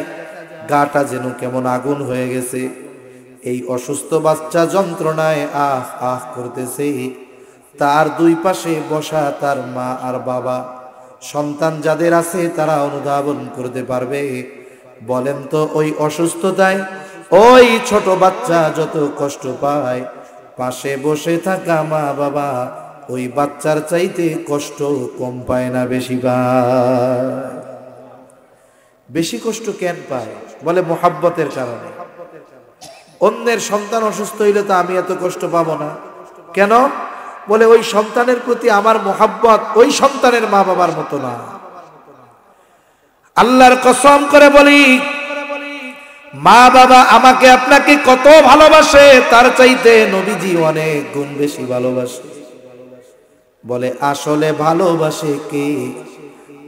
গাটা যেন কেমন আগুন হয়ে গেছে। এই অসুস্থ বাচ্চা যন্ত্রণায় আহ আহ করতেছে। তার 2 পাশে বসা তার মা আর বাবা, সন্তান যাদের আছে তারা অনুধাবন করতে পারবে। বলেন তো ওই অসুস্থতায় ওই ছোট বাচ্চা যত কষ্ট পায়, পাশে বসে থাকা মা বাবা ওই বাচ্চার চাইতে কষ্ট কম পায় না বেশি পায়? বেশি কষ্ট কেন পায়? বলে মোহাব্বতের কারণে। অন্যের সন্তান অসুস্থ হইলে তো আমি এত কষ্ট পাবো না। কেন? বলে ওই সন্তানের প্রতি আমার মোহাব্বত ওই সন্তানের মা বাবার মতো না। আল্লাহর কসম করে বলি, মা বাবা আমাকে আপনাকে কত ভালোবাসে, তার চাইতে নবীজি অনেক গুণ বেশি ভালোবাসে। বলে আসলে ভালোবাসে কে?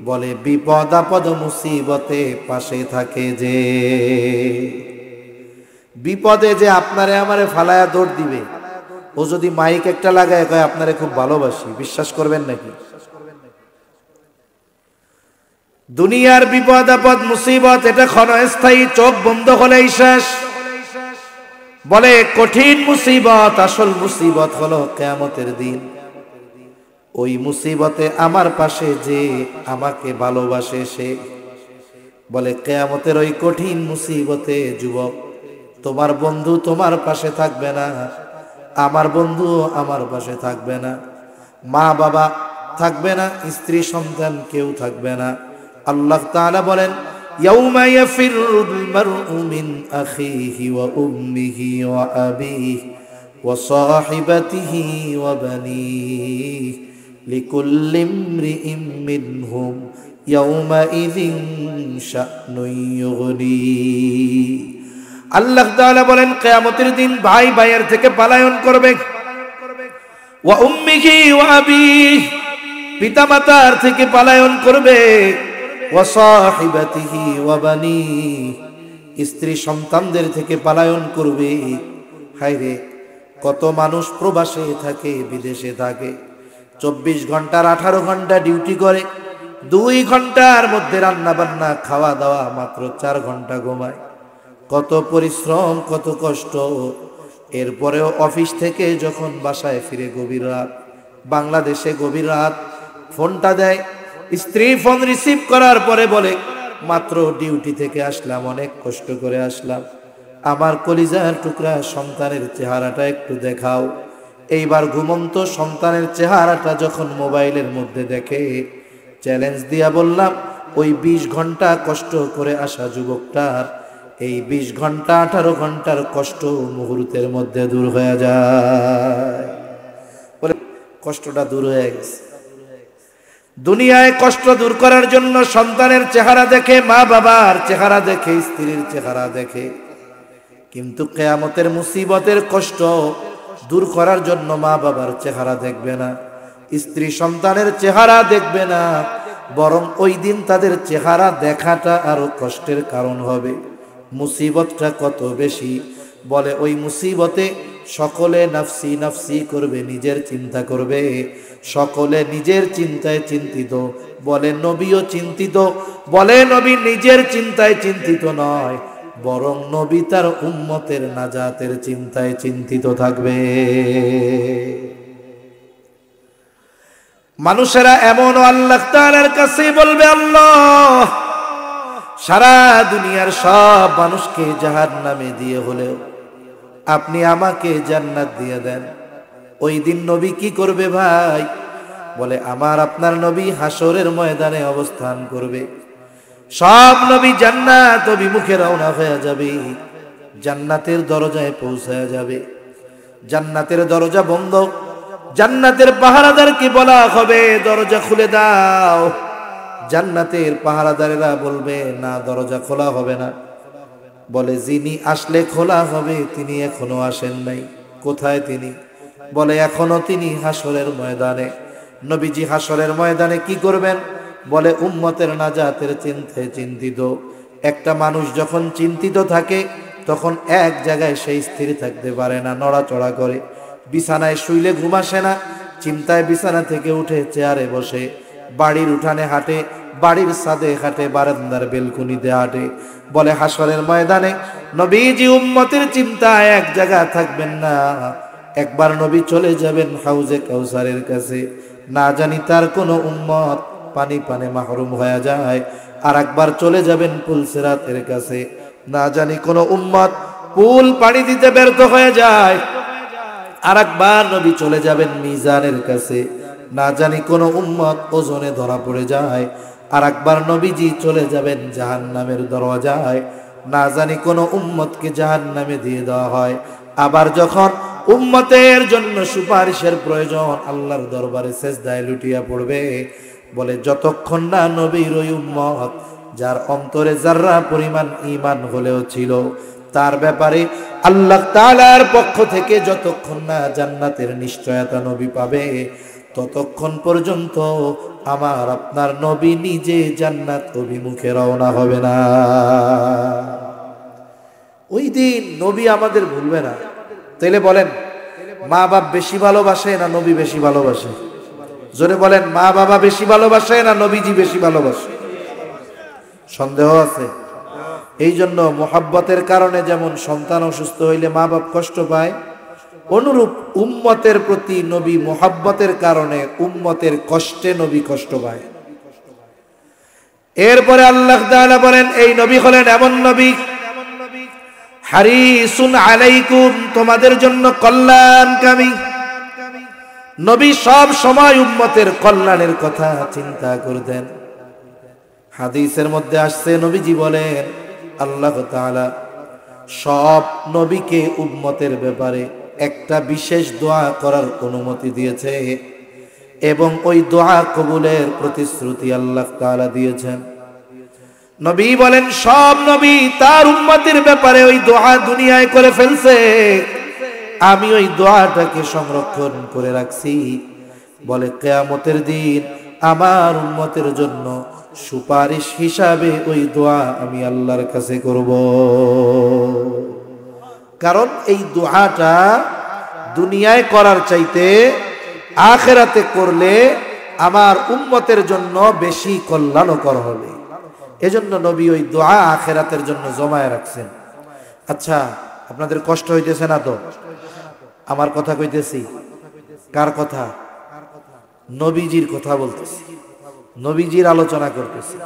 বলে বিপদ আপদ মুসিবতে পাশে থাকে যে। বিপদে যে আপনারে আমারে ফালায়া দৌড় দিবে, ও যদি মাইক একটা লাগায় কয় আপনারে খুব ভালোবাসি, বিশ্বাস করবেন নাকি? দুনিয়ার বিপদ আপদ মুসিবত এটা ক্ষণস্থায়ী, চোখ বন্ধ হলেই শেষ। বলে কঠিন মুসিবত, আসল মুসিবত হলো কিয়ামতের দিন। ওই মুসিবতে আমার পাশে যে আমাকে ভালোবাসে সে। বলে কিয়ামতের ওই কঠিন মুসিবতে যুবক, তোমার বন্ধু তোমার পাশে থাকবে না, আমার বন্ধু আমার পাশে থাকবে না, মা বাবা থাকবে না, স্ত্রী সন্তান কেউ থাকবে না। আল্লাহ তাআলা বলেন, ইয়াউমা ইয়াফিরুল মারউ মিন আখিহি ওয়া উম্মিহি ওয়া আবিহি ওয়া সাহিবাতিহি ওয়া বানিহি লিকুল্লি ইমরিইম মিনহুম ইয়াউমাইযিন শা'নুন ইউগনি। আল্লাহ তাআলা বলেন, কিয়ামতের দিন ভাই ভাইয়ের থেকে পলায়ন করবে। ওয়া উম্মিহি ওয়া আবিহি, পিতামাতার থেকে পলায়ন করবে, ওয়া সাহিবাতিহি ওয়া বানি, স্ত্রী সন্তানদের থেকে পলায়ন করবে। হায়রে, কত মানুষ প্রবাসে থাকে, বিদেশে থাকে, 24 ঘন্টার 18 ঘন্টা ডিউটি করে, 2 ঘন্টার মধ্যে রান্না বান্না খাওয়া দাওয়া, মাত্র 4 ঘন্টা ঘুমায়। কত পরিশ্রম, কত কষ্ট। এরপরেও অফিস থেকে যখন বাসায় ফিরে গভীর রাত, বাংলাদেশে গভীর রাত, ফোনটা দেয়, স্ত্রী ফোন রিসিভ করার পরে বলে, মাত্র ডিউটি থেকে আসলাম, অনেক কষ্ট করে আসলাম, আমার কলিজার টুকরা সন্তানের চেহারাটা একটু দেখাও। এইবার ঘুমন্ত সন্তানের চেহারাটা যখন মোবাইলের মধ্যে দেখে, চ্যালেঞ্জ দিয়া বললাম, ওই 20 ঘন্টা কষ্ট করে আসা যুবকটার এই 20 ঘন্টা 18 ঘন্টার কষ্ট মুহূর্তের মধ্যে দূর হয়ে যায়। বলে কষ্টটা দূর হয়ে গেছে। দুনিয়ায় কষ্ট দূর করার জন্য সন্তানের চেহারা দেখে, মা বাবার চেহারা দেখে, স্ত্রীর চেহারা দেখে, কিন্তু কিয়ামতের মুসিবতের কষ্ট দূর করার জন্য মা বাবার চেহারা দেখবে না, স্ত্রী সন্তানের চেহারা দেখবে না, বরং ওই দিন তাদের চেহারা দেখাটা আরো কষ্টের কারণ হবে। মুসিবতটা কত বেশি! বলে ওই মুসিবতে সকলে নাফসি নাফসি করবে, নিজের চিন্তা করবে, সকলে নিজের চিন্তায় চিন্তিত। বলে নবীও চিন্তিত, বলে নবী নিজের চিন্তায় চিন্তিত নয়, বরং নবী তার উম্মতের নাজাতের চিন্তায় চিন্তিত থাকবে। মানুষেরা এমন আল্লাহ তাআলার কাছে বলবে, আল্লাহ, সারা দুনিয়ার সব মানুষকে জাহান্নামে দিয়ে হলেও আপনি আমাকে জান্নাত দিয়ে দেন। ওই দিন নবী কি করবে ভাই? বলে আমার আপনার নবী হাসরের ময়দানে অবস্থান করবে, সব নবী জান্নাত অভিমুখে রওনা হয়ে যাবে, জান্নাতের দরজায় পৌঁছায়া যাবে। জান্নাতের দরজা বন্ধ, জান্নাতের পাহারাদারকে বলা হবে দরজা খুলে দাও। জান্নাতের পাহারাদারেরা বলবে না, দরজা খোলা হবে না। বলে যিনি আসলে খোলা হবে তিনি এখনো আসেন নাই। কোথায় তিনি? বলে এখনো তিনি হাসরের ময়দানে। নবীজি হাসরের ময়দানে কি করবেন? বলে উম্মতের নাজাতের চিন্তায় চিন্তিত। একটা মানুষ যখন চিন্তিত থাকে তখন এক জায়গায় সেই স্থির থাকতে পারে না, নড়াচড়া করে, বিছানায় শুইলে ঘুম আসে না, চিন্তায় বিছানা থেকে উঠে চেয়ারে বসে, বাড়ির উঠানে হাঁটে, বাড়ির ছাদে হাঁটে, বারান্দার বেলকুনিতে হাঁটে। বলে হাসরের ময়দানে নবীজি উম্মতের চিন্তায় এক জায়গা থাকবেন না। একবার নবী চলে যাবেন হাউজে কাউসারের কাছে, না জানি তার কোনো উম্মত পানি পানে মাহরুম হয়ে যায়। আর একবার চলে যাবেন পুলসিরাতের কাছে, না জানি কোনো উম্মত পুল পানি দিতে ব্যর্থ হয়ে যায়। আর একবার নবী চলে যাবেন মিজানের কাছে, না জানি কোনো উম্মত ওজনে ধরা পড়ে যায়। আর একবার নবীজি চলে যাবেন জাহান্নামের দরজায়, না জানি কোনো উম্মতকে জাহান্নামে দিয়ে দেওয়া হয়। আবার যখন উম্মতের জন্য সুপারিশের প্রয়োজন, আল্লাহর দরবারে সেজদায় লুটিয়া পড়বে। বলে যতক্ষণ না নবীর ওই উম্মত যার অন্তরে যাররা পরিমাণ ঈমান হলেও ছিল, তার ব্যাপারে আল্লাহ তাআলার পক্ষ থেকে যতক্ষণ না জান্নাতের নিশ্চয়তা নবী পাবে, ততক্ষণ পর্যন্ত আমার আপনার নবী নিজে জান্নাত অভিমুখে রওনা হবে না। ওই দিন নবী আমাদের ভুলবে না। তাইলে বলেন, মা বাপ বেশি ভালোবাসে না নবী বেশি ভালোবাসে? জোরে বলেন, মা বাবা বেশি ভালোবাসে না নবীজি বেশি ভালোবাসে? সন্দেহ আছে? এই জন্য মোহাব্বতের কারণে যেমন সন্তান অসুস্থ হইলে মা বাপ কষ্ট পায়, অনুরূপ উম্মতের প্রতি নবী মোহাব্বতের কারণে উম্মতের কষ্টে নবী কষ্ট পায়। এরপরে আল্লাহ তাআলা বলেন, এই নবী হলেন এমন নবী, হারিসুন আলাইকুম, তোমাদের জন্য কল্যাণকামী নবী। সব সময় উম্মতের কল্যাণের কথা চিন্তা করতেন। হাদিসের মধ্যে আসছে, নবীজি বলেন আল্লাহ তাআলা সব নবীকে উম্মতের ব্যাপারে একটা বিশেষ দোয়া করার অনুমতি দিয়েছে এবং ওই দোয়া কবুলের প্রতিশ্রুতি আল্লাহ তাআলা দিয়েছেন। নবী বলেন সব নবী তার উম্মতের ব্যাপারে ওই দোয়া দুনিয়ায় করে ফেলছে, আমি ওই দোয়াটাকে সংরক্ষণ করে রাখছি। বলে কিয়ামতের দিন আমার উম্মতের জন্য সুপারিশ হিসাবে ওই দোয়া আমি আল্লাহর কাছে করব। কারণ এই দোয়াটা দুনিয়ায় করার চাইতে আখিরাতে করলে আমার উম্মতের জন্য বেশি কল্যাণকর হবে। এজন্য নবী ওই দোয়া আখিরাতের জন্য জমায় রাখছেন। আচ্ছা, আপনাদের কষ্ট হইতেছে না তো? আমার কথা কইতেছি। কার কথা? নবীজির কথা বলতেছি, নবীজির আলোচনা করতেছি।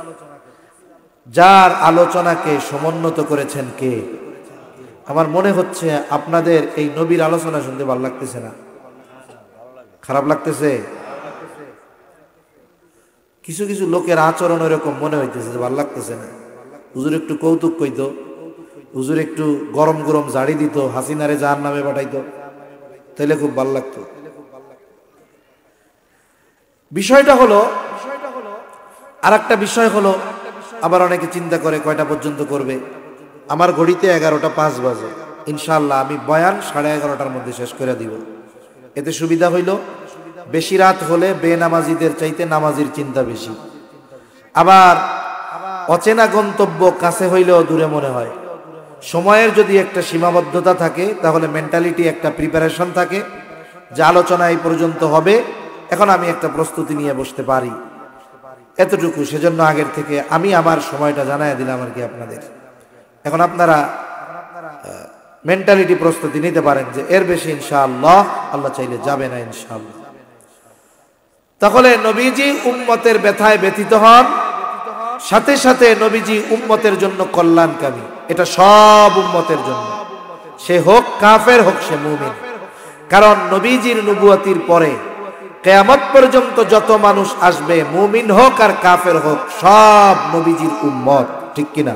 যার আলোচনাকে সমুন্নত করেছেন কে? আমার মনে হচ্ছে আপনাদের এই নবীর আলোচনা শুনতে ভালো লাগতেছে না, খারাপ লাগতেছে। কিছু কিছু লোকের আচরণ এরকম মনে হইতেছে যে ভালো লাগতেছে না। হুজুর একটু কৌতুক কইতো, হুজুর একটু গরম গরম জাড়ি দিত, হাসিনারে জাহান্নামে পাঠাইতো, তাইলে খুব ভালো লাগতো। বিষয়টা হলো, আর একটা বিষয় হলো, আবার অনেকে চিন্তা করে কয়টা পর্যন্ত করবে। আমার ঘড়িতে 11:05 বাজে। ইনশাআল্লাহ আমি বয়ান 11:30টার মধ্যে শেষ করে দিব। এতে সুবিধা হইল, বেশি রাত হলে বেনামাজিদের চাইতে নামাজির চিন্তা বেশি। আবার অচেনা গন্তব্য কাছে হইলেও দূরে মনে হয়। সময়ের যদি একটা সীমাবদ্ধতা থাকে তাহলে মেন্টালিটি একটা প্রিপারেশন থাকে যে আলোচনা এই পর্যন্ত হবে, এখন আমি একটা প্রস্তুতি নিয়ে বসতে পারি, এতটুকু। সেজন্য আগের থেকে আমি আমার সময়টা জানাই দিলাম আর কি আপনাদের। এখন আপনারা মেন্টালিটি প্রস্তুতি নিতে পারেন যে এর বেশি ইনশাআল্লাহ আল্লাহ চাইলে যাবে না ইনশাআল্লাহ। তাহলে নবীজি উম্মতের ব্যথায় ব্যথিত হন, সাথে সাথে নবীজি উম্মতের জন্য কল্যাণকামী। এটা সব উম্মতের জন্য, সে হোক কাফের হোক সে মুমিন। কারণ নবীজির নবুয়তির পরে কিয়ামত পর্যন্ত যত মানুষ আসবে, মুমিন হোক আর কাফের হোক, সব নবীজির উম্মত, ঠিক কিনা?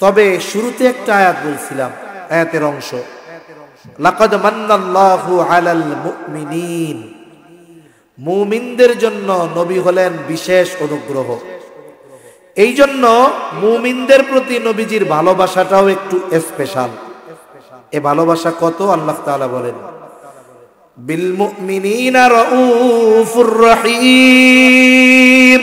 তবে শুরুতে একটা আয়াত বলছিলাম, আয়াতের অংশ, লাকাদ মান্নাল্লাহু আলাল মুমিনিন। মুমিনদের জন্য নবী হলেন বিশেষ অনুগ্রহ। এই জন্য মুমিনদের প্রতি নবীজির ভালোবাসাটাও একটু স্পেশাল। এ ভালোবাসা কত? আল্লাহ তাআলা বলেন, বিল মুমিনিনা রাউফুর রহিম।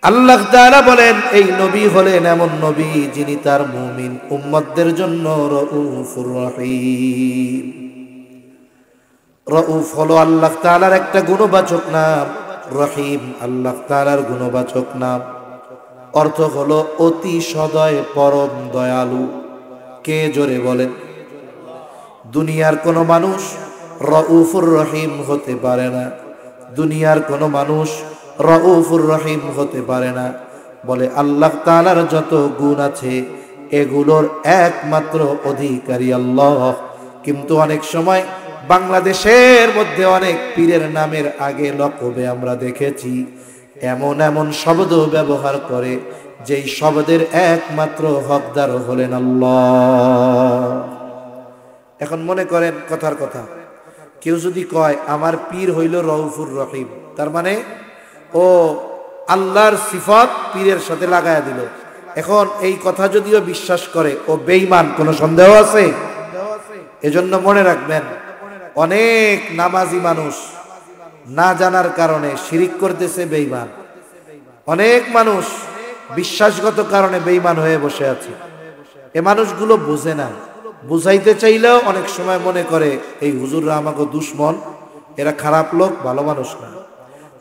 আল্লাহ তাআলা বলেন এই নবী হলেন এমন নবী যিনি তার মুমিন উম্মতদের জন্য রাউফুর রহিম। রাউফ হলো আল্লাহ তাআলার একটা গুণবাচক নাম, রহিম আল্লাহ তাআলার গুণবাচক নাম। অর্থ হলো অতি সদয়, পরম দয়ালু। কে জোরে বলেন? দুনিয়ার কোনো মানুষ রাউফুর রহিম হতে পারে না, দুনিয়ার কোনো মানুষ রাউফুর রহিম হতে পারে না। বলে আল্লাহ তাআলার যত গুণ আছে এগুলোর একমাত্র অধিকারী আল্লাহ। কিন্তু অনেক সময় বাংলাদেশের মধ্যে অনেক পীরের নামের আগে লকবে আমরা দেখেছি এমন এমন শব্দ ব্যবহার করে যেই শব্দের একমাত্র হকদার হলেন আল্লাহ। এখন মনে করেন কথার কথা, কেউ যদি কয় আমার পীর হইল রাউফুর রহিম, তার মানে ও আল্লাহর সিফাত পীরের সাথে লাগায়া দিল। এখন এই কথা যদিও বিশ্বাস করে ও বেঈমান, কোনো সন্দেহ আছে? এজন্য মনে রাখবেন, অনেক নামাজি মানুষ না জানার কারণে শিরিক করতেছে, বেঈমান। অনেক মানুষ বিশ্বাসগত কারণে বেঈমান হয়ে বসে আছে। এ মানুষগুলো বুঝে না, বুঝাইতে চাইলেও অনেক সময় মনে করে এই হুজুররা আমাকে দুশ্মন, এরা খারাপ লোক, ভালো মানুষ না।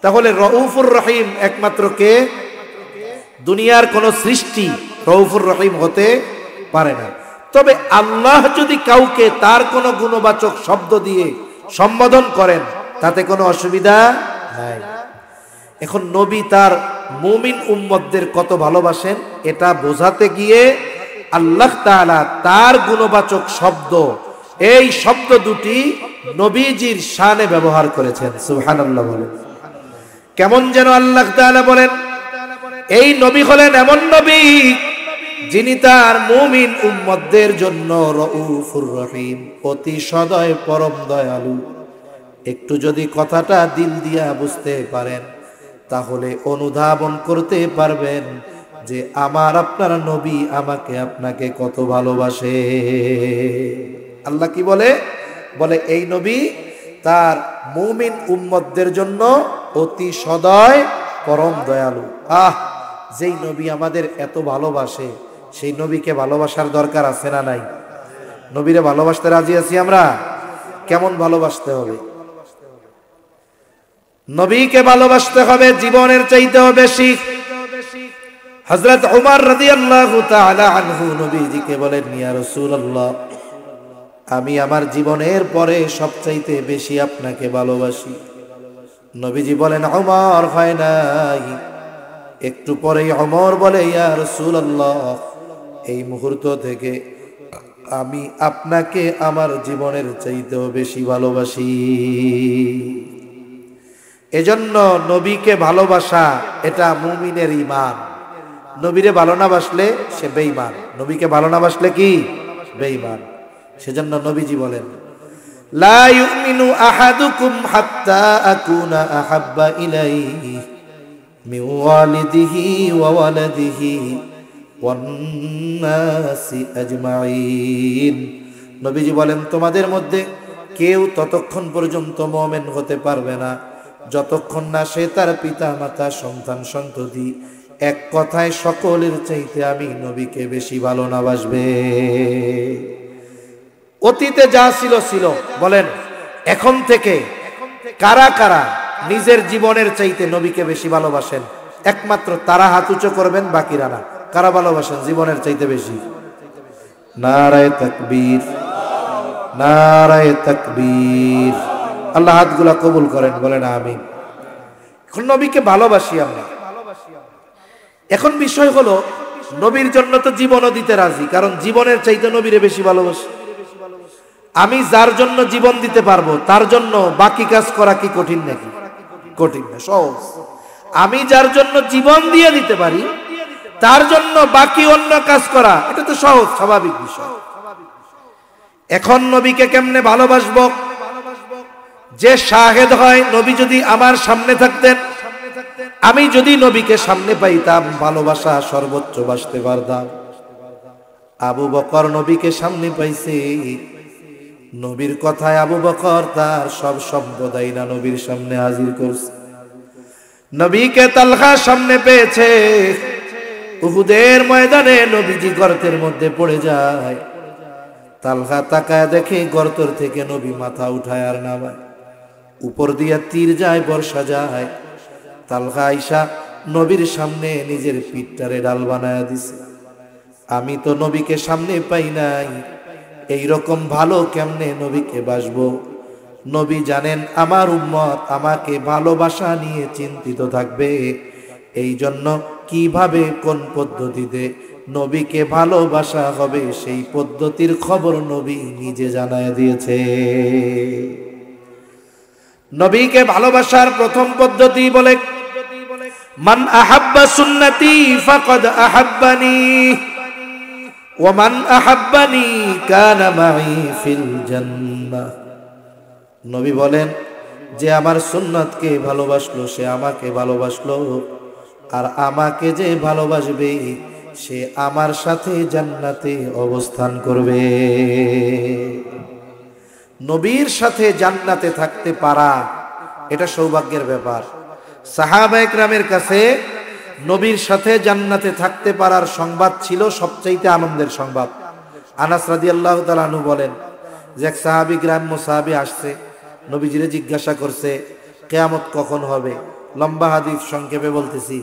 তাহলে রাউফুর রহিম একমাত্র কে? দুনিয়ার কোন সৃষ্টি রাউফুর রহিম হতে পারে না। তবে আল্লাহ যদি কাউকে তার কোনো গুণবাচক শব্দ দিয়ে সম্বোধন করেন তাতে কোনো অসুবিধা নাই। এখন নবী তার মুমিন উম্মতদের কত ভালোবাসেন এটা বোঝাতে গিয়ে আল্লাহ তাআলা তার গুণবাচক শব্দ, এই শব্দ দুটি নবীজির শানে ব্যবহার করেছেন। সুবহানাল্লাহ বলেন। কেমন যেন আল্লাহ তাআলা বলেন এই নবী হলেন এমন নবী যিনি তার মুমিন উম্মতদের জন্য রাউফুর রহিম, অতি সদয়, পরম দয়ালু। একটু যদি কথাটা দিল দিয়া বুঝতে পারেন তাহলে অনুধাবন করতে পারবেন যে আমার আপনার নবী আমাকে আপনাকে কত ভালোবাসে। আল্লাহ কি বলে? বলে এই নবী তার মুমিন উম্মতদের জন্য অতি সদয় পরম দয়ালু। যেই নবী আমাদের এত ভালোবাসে, সেই নবীকে ভালোবাসার দরকার আছে না নাই? নবীরে ভালোবাসতে রাজি আছি আমরা? কেমন ভালোবাসতে হবে? নবীকে ভালোবাসতে হবে জীবনের চাইতেও বেশি। হযরত উমর রাদিয়াল্লাহু তাআলা আনহু নবীজিকে বলেন, ইয়া রাসূলুল্লাহ, আমি আমার জীবনের পরে সবচাইতে বেশি আপনাকে ভালোবাসি। নবীজি বলেন, উমর হয় নাই। একটু পরেই উমর বলে, ইয়া রাসূলুল্লাহ, এই মুহূর্ত থেকে আমি আপনাকে আমার জীবনের চাইতেও বেশি ভালোবাসি। এজন্য নবীকে ভালোবাসা এটা মুমিনের ঈমান। নবীরে ভালো না বাসলে সে বেঈমান, নবীকে ভালো না বাসলে কি? বেঈমান। সেজন্য নবীজি বলেন, লা ইউমিনু আহাদুকুম হাত্তা আকুনা আহাব্বা ইলাইহি মিন ওয়ালিদিহি ওয়া ওয়ালাদিহি ওয়ান নাসি আজমাইন। নবীজি বলেন, তোমাদের মধ্যে কেউ ততক্ষণ পর্যন্ত মুমিন হতে পারবে না যতক্ষণ না সে তার পিতা মাতা সন্তান সন্ততি এক কথায় সকলের চাইতে আমি নবীকে বেশি ভালো না বাসবে। অতীতে যা ছিল ছিল, বলেন এখন থেকে কারা কারা নিজের জীবনের চাইতে নবীকে বেশি ভালোবাসেন? একমাত্র তারা হাত উঁচু করবেন, বাকিরা না। কারা ভালোবাসেন জীবনের চাইতে বেশি? নারায়ে তাকবীর, নারায়ে তাকবীর। আল্লাহ হাতগুলা কবুল করেন, বলেন আমিন। এখন নবীকে ভালোবাসি আমরা। এখন বিষয় হলো, নবীর জন্য তো জীবনও দিতে রাজি, কারণ জীবনের চাইতে নবীরে বেশি ভালোবাসি। আমি যার জন্য জীবন দিতে পারবো তার জন্য বাকি কাজ করা কি কঠিন নাকি? কঠিন না, সহজ। আমি যার জন্য জীবন দিয়ে দিতে পারি তার জন্য বাকি অন্য কাজ করা এটা তো সহজ, স্বাভাবিক বিষয়। এখন নবীকে কেমনে ভালোবাসবো? যে শাহেদ হয়, নবী যদি আমার সামনে থাকতেন, আমি যদি নবীকে সামনে পাইতাম, ভালোবাসা সর্বোচ্চ বাসতে পারতাম। আবু বকর নবীকে সামনে পাইছে, নবীর কথায় আবু বকর তার সব সম্পদাই না নবীর সামনে হাজির করছে। নবীকে তালহা সামনে পেয়েছে, উহুদের ময়দানে নবীজি গর্তের মধ্যে পড়ে যায়। তালহা তাকায় দেখে গর্তের থেকে নবী মাথা উঠায় আর নামায়, উপর দিয়া তীর যায়, বর্ষা যায়। তালহা আইসা নবীর সামনে নিজের পিঠটারে ডাল বানায় দিছে। আমি তো নবীকে সামনে পাই নাই, এইরকম ভালো কেমনে নবীকে বাসবো? নবী জানেন আমার উম্মত আমাকে ভালোবাসা নিয়ে চিন্তিত থাকবে, এই জন্য কিভাবে কোন পদ্ধতিতে নবীকে ভালোবাসা হবে সেই পদ্ধতির খবর নবী নিজে জানায় দিয়েছে। নবীকে ভালোবাসার প্রথম পদ্ধতি বলে, মান আহাব্বা সুন্নতি ফাকাদ আহাব্বানি ওয়া মান আহাব্বানি কানা মাই ফিল জান্নাহ। নবী বলেন, যে আমার সুন্নতকে ভালোবাসলো সে আমাকে ভালোবাসলো, আর আমাকে যে ভালোবাসবে সে আমার সাথে জান্নাতে অবস্থান করবে। নবীর সাথে জান্নাতে থাকতে পারা এটা সৌভাগ্যের ব্যাপার। সাহাবায়ে কেরামের কাছে নবীর সাথে জান্নাতে থাকতে পারার সংবাদ ছিল সবচাইতে আনন্দের সংবাদ। আনাস রাদিয়াল্লাহু তাআলা আনহু বলেন যে এক সাহাবী, গ্রাম্য সাহাবী আসছে, নবীজিরে জিজ্ঞাসা করছে কিয়ামত কখন হবে। লম্বা হাদিস সংক্ষেপে বলতেছি।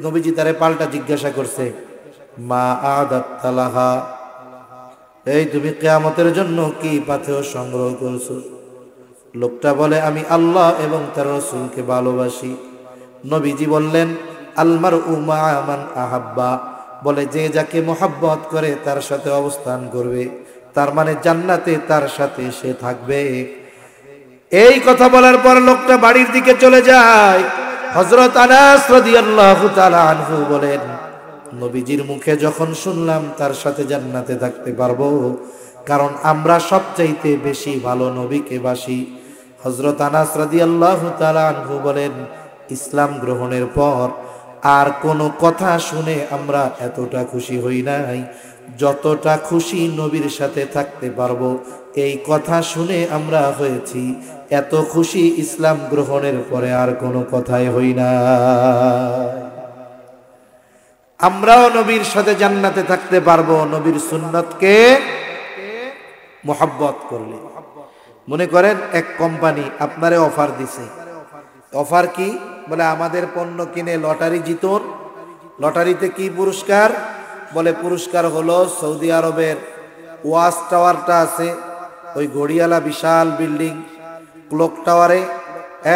নবীজি তারে পাল্টা জিজ্ঞাসা করছে, মা আদাত লাহা, এই তুমি কিয়ামতের জন্য কি পাথেয় সংগ্রহ করছো? লোকটা বলে, আমি আল্লাহ এবং তার রাসূলকে ভালোবাসি। নবীজি বললেন, আল মারউ মা মান আহাব্বা, বলে যে যাকে মোহাব্বত করে তার সাথে অবস্থান করবে, তার মানে জান্নাতে তার সাথে সে থাকবে। এই কথা বলার পর লোকটা বাড়ির দিকে চলে যায়। হযরত আনাস রাদিয়াল্লাহু তাআলা আনহু বলেন, নবীজির মুখে যখন শুনলাম তার সাথে জান্নাতে থাকতে পারবো, কারণ আমরা সবচাইতে বেশি ভালো নবীকে বাসি। হযরত আনাস রাদিয়াল্লাহু তাআলা আনহু বলেন, ইসলাম গ্রহণের পর আর কোনো কথা শুনে আমরা এতটা খুশি হই নাই যতটা খুশি নবীর সাথে থাকতে পারবো, এই কথা শুনে আমরা হয়েছি এত খুশি ইসলাম গ্রহণের পরে আর কোনো কথাই হই না। আমরাও নবীর সাথে জান্নাতে থাকতে পারবো নবীর সুন্নতকে মোহাব্বত করলে। মনে করেন এক কোম্পানি আপনারে অফার দিছে, অফার কি বলে আমাদের পণ্য কিনে লটারি জিতুন। লটারিতে কি পুরস্কার? বলে পুরস্কার হলো সৌদি আরবের ওয়াচ টাওয়ারটা আছে, ওই ঘড়িয়ালা বিশাল বিল্ডিং, ক্লক টাওয়ারে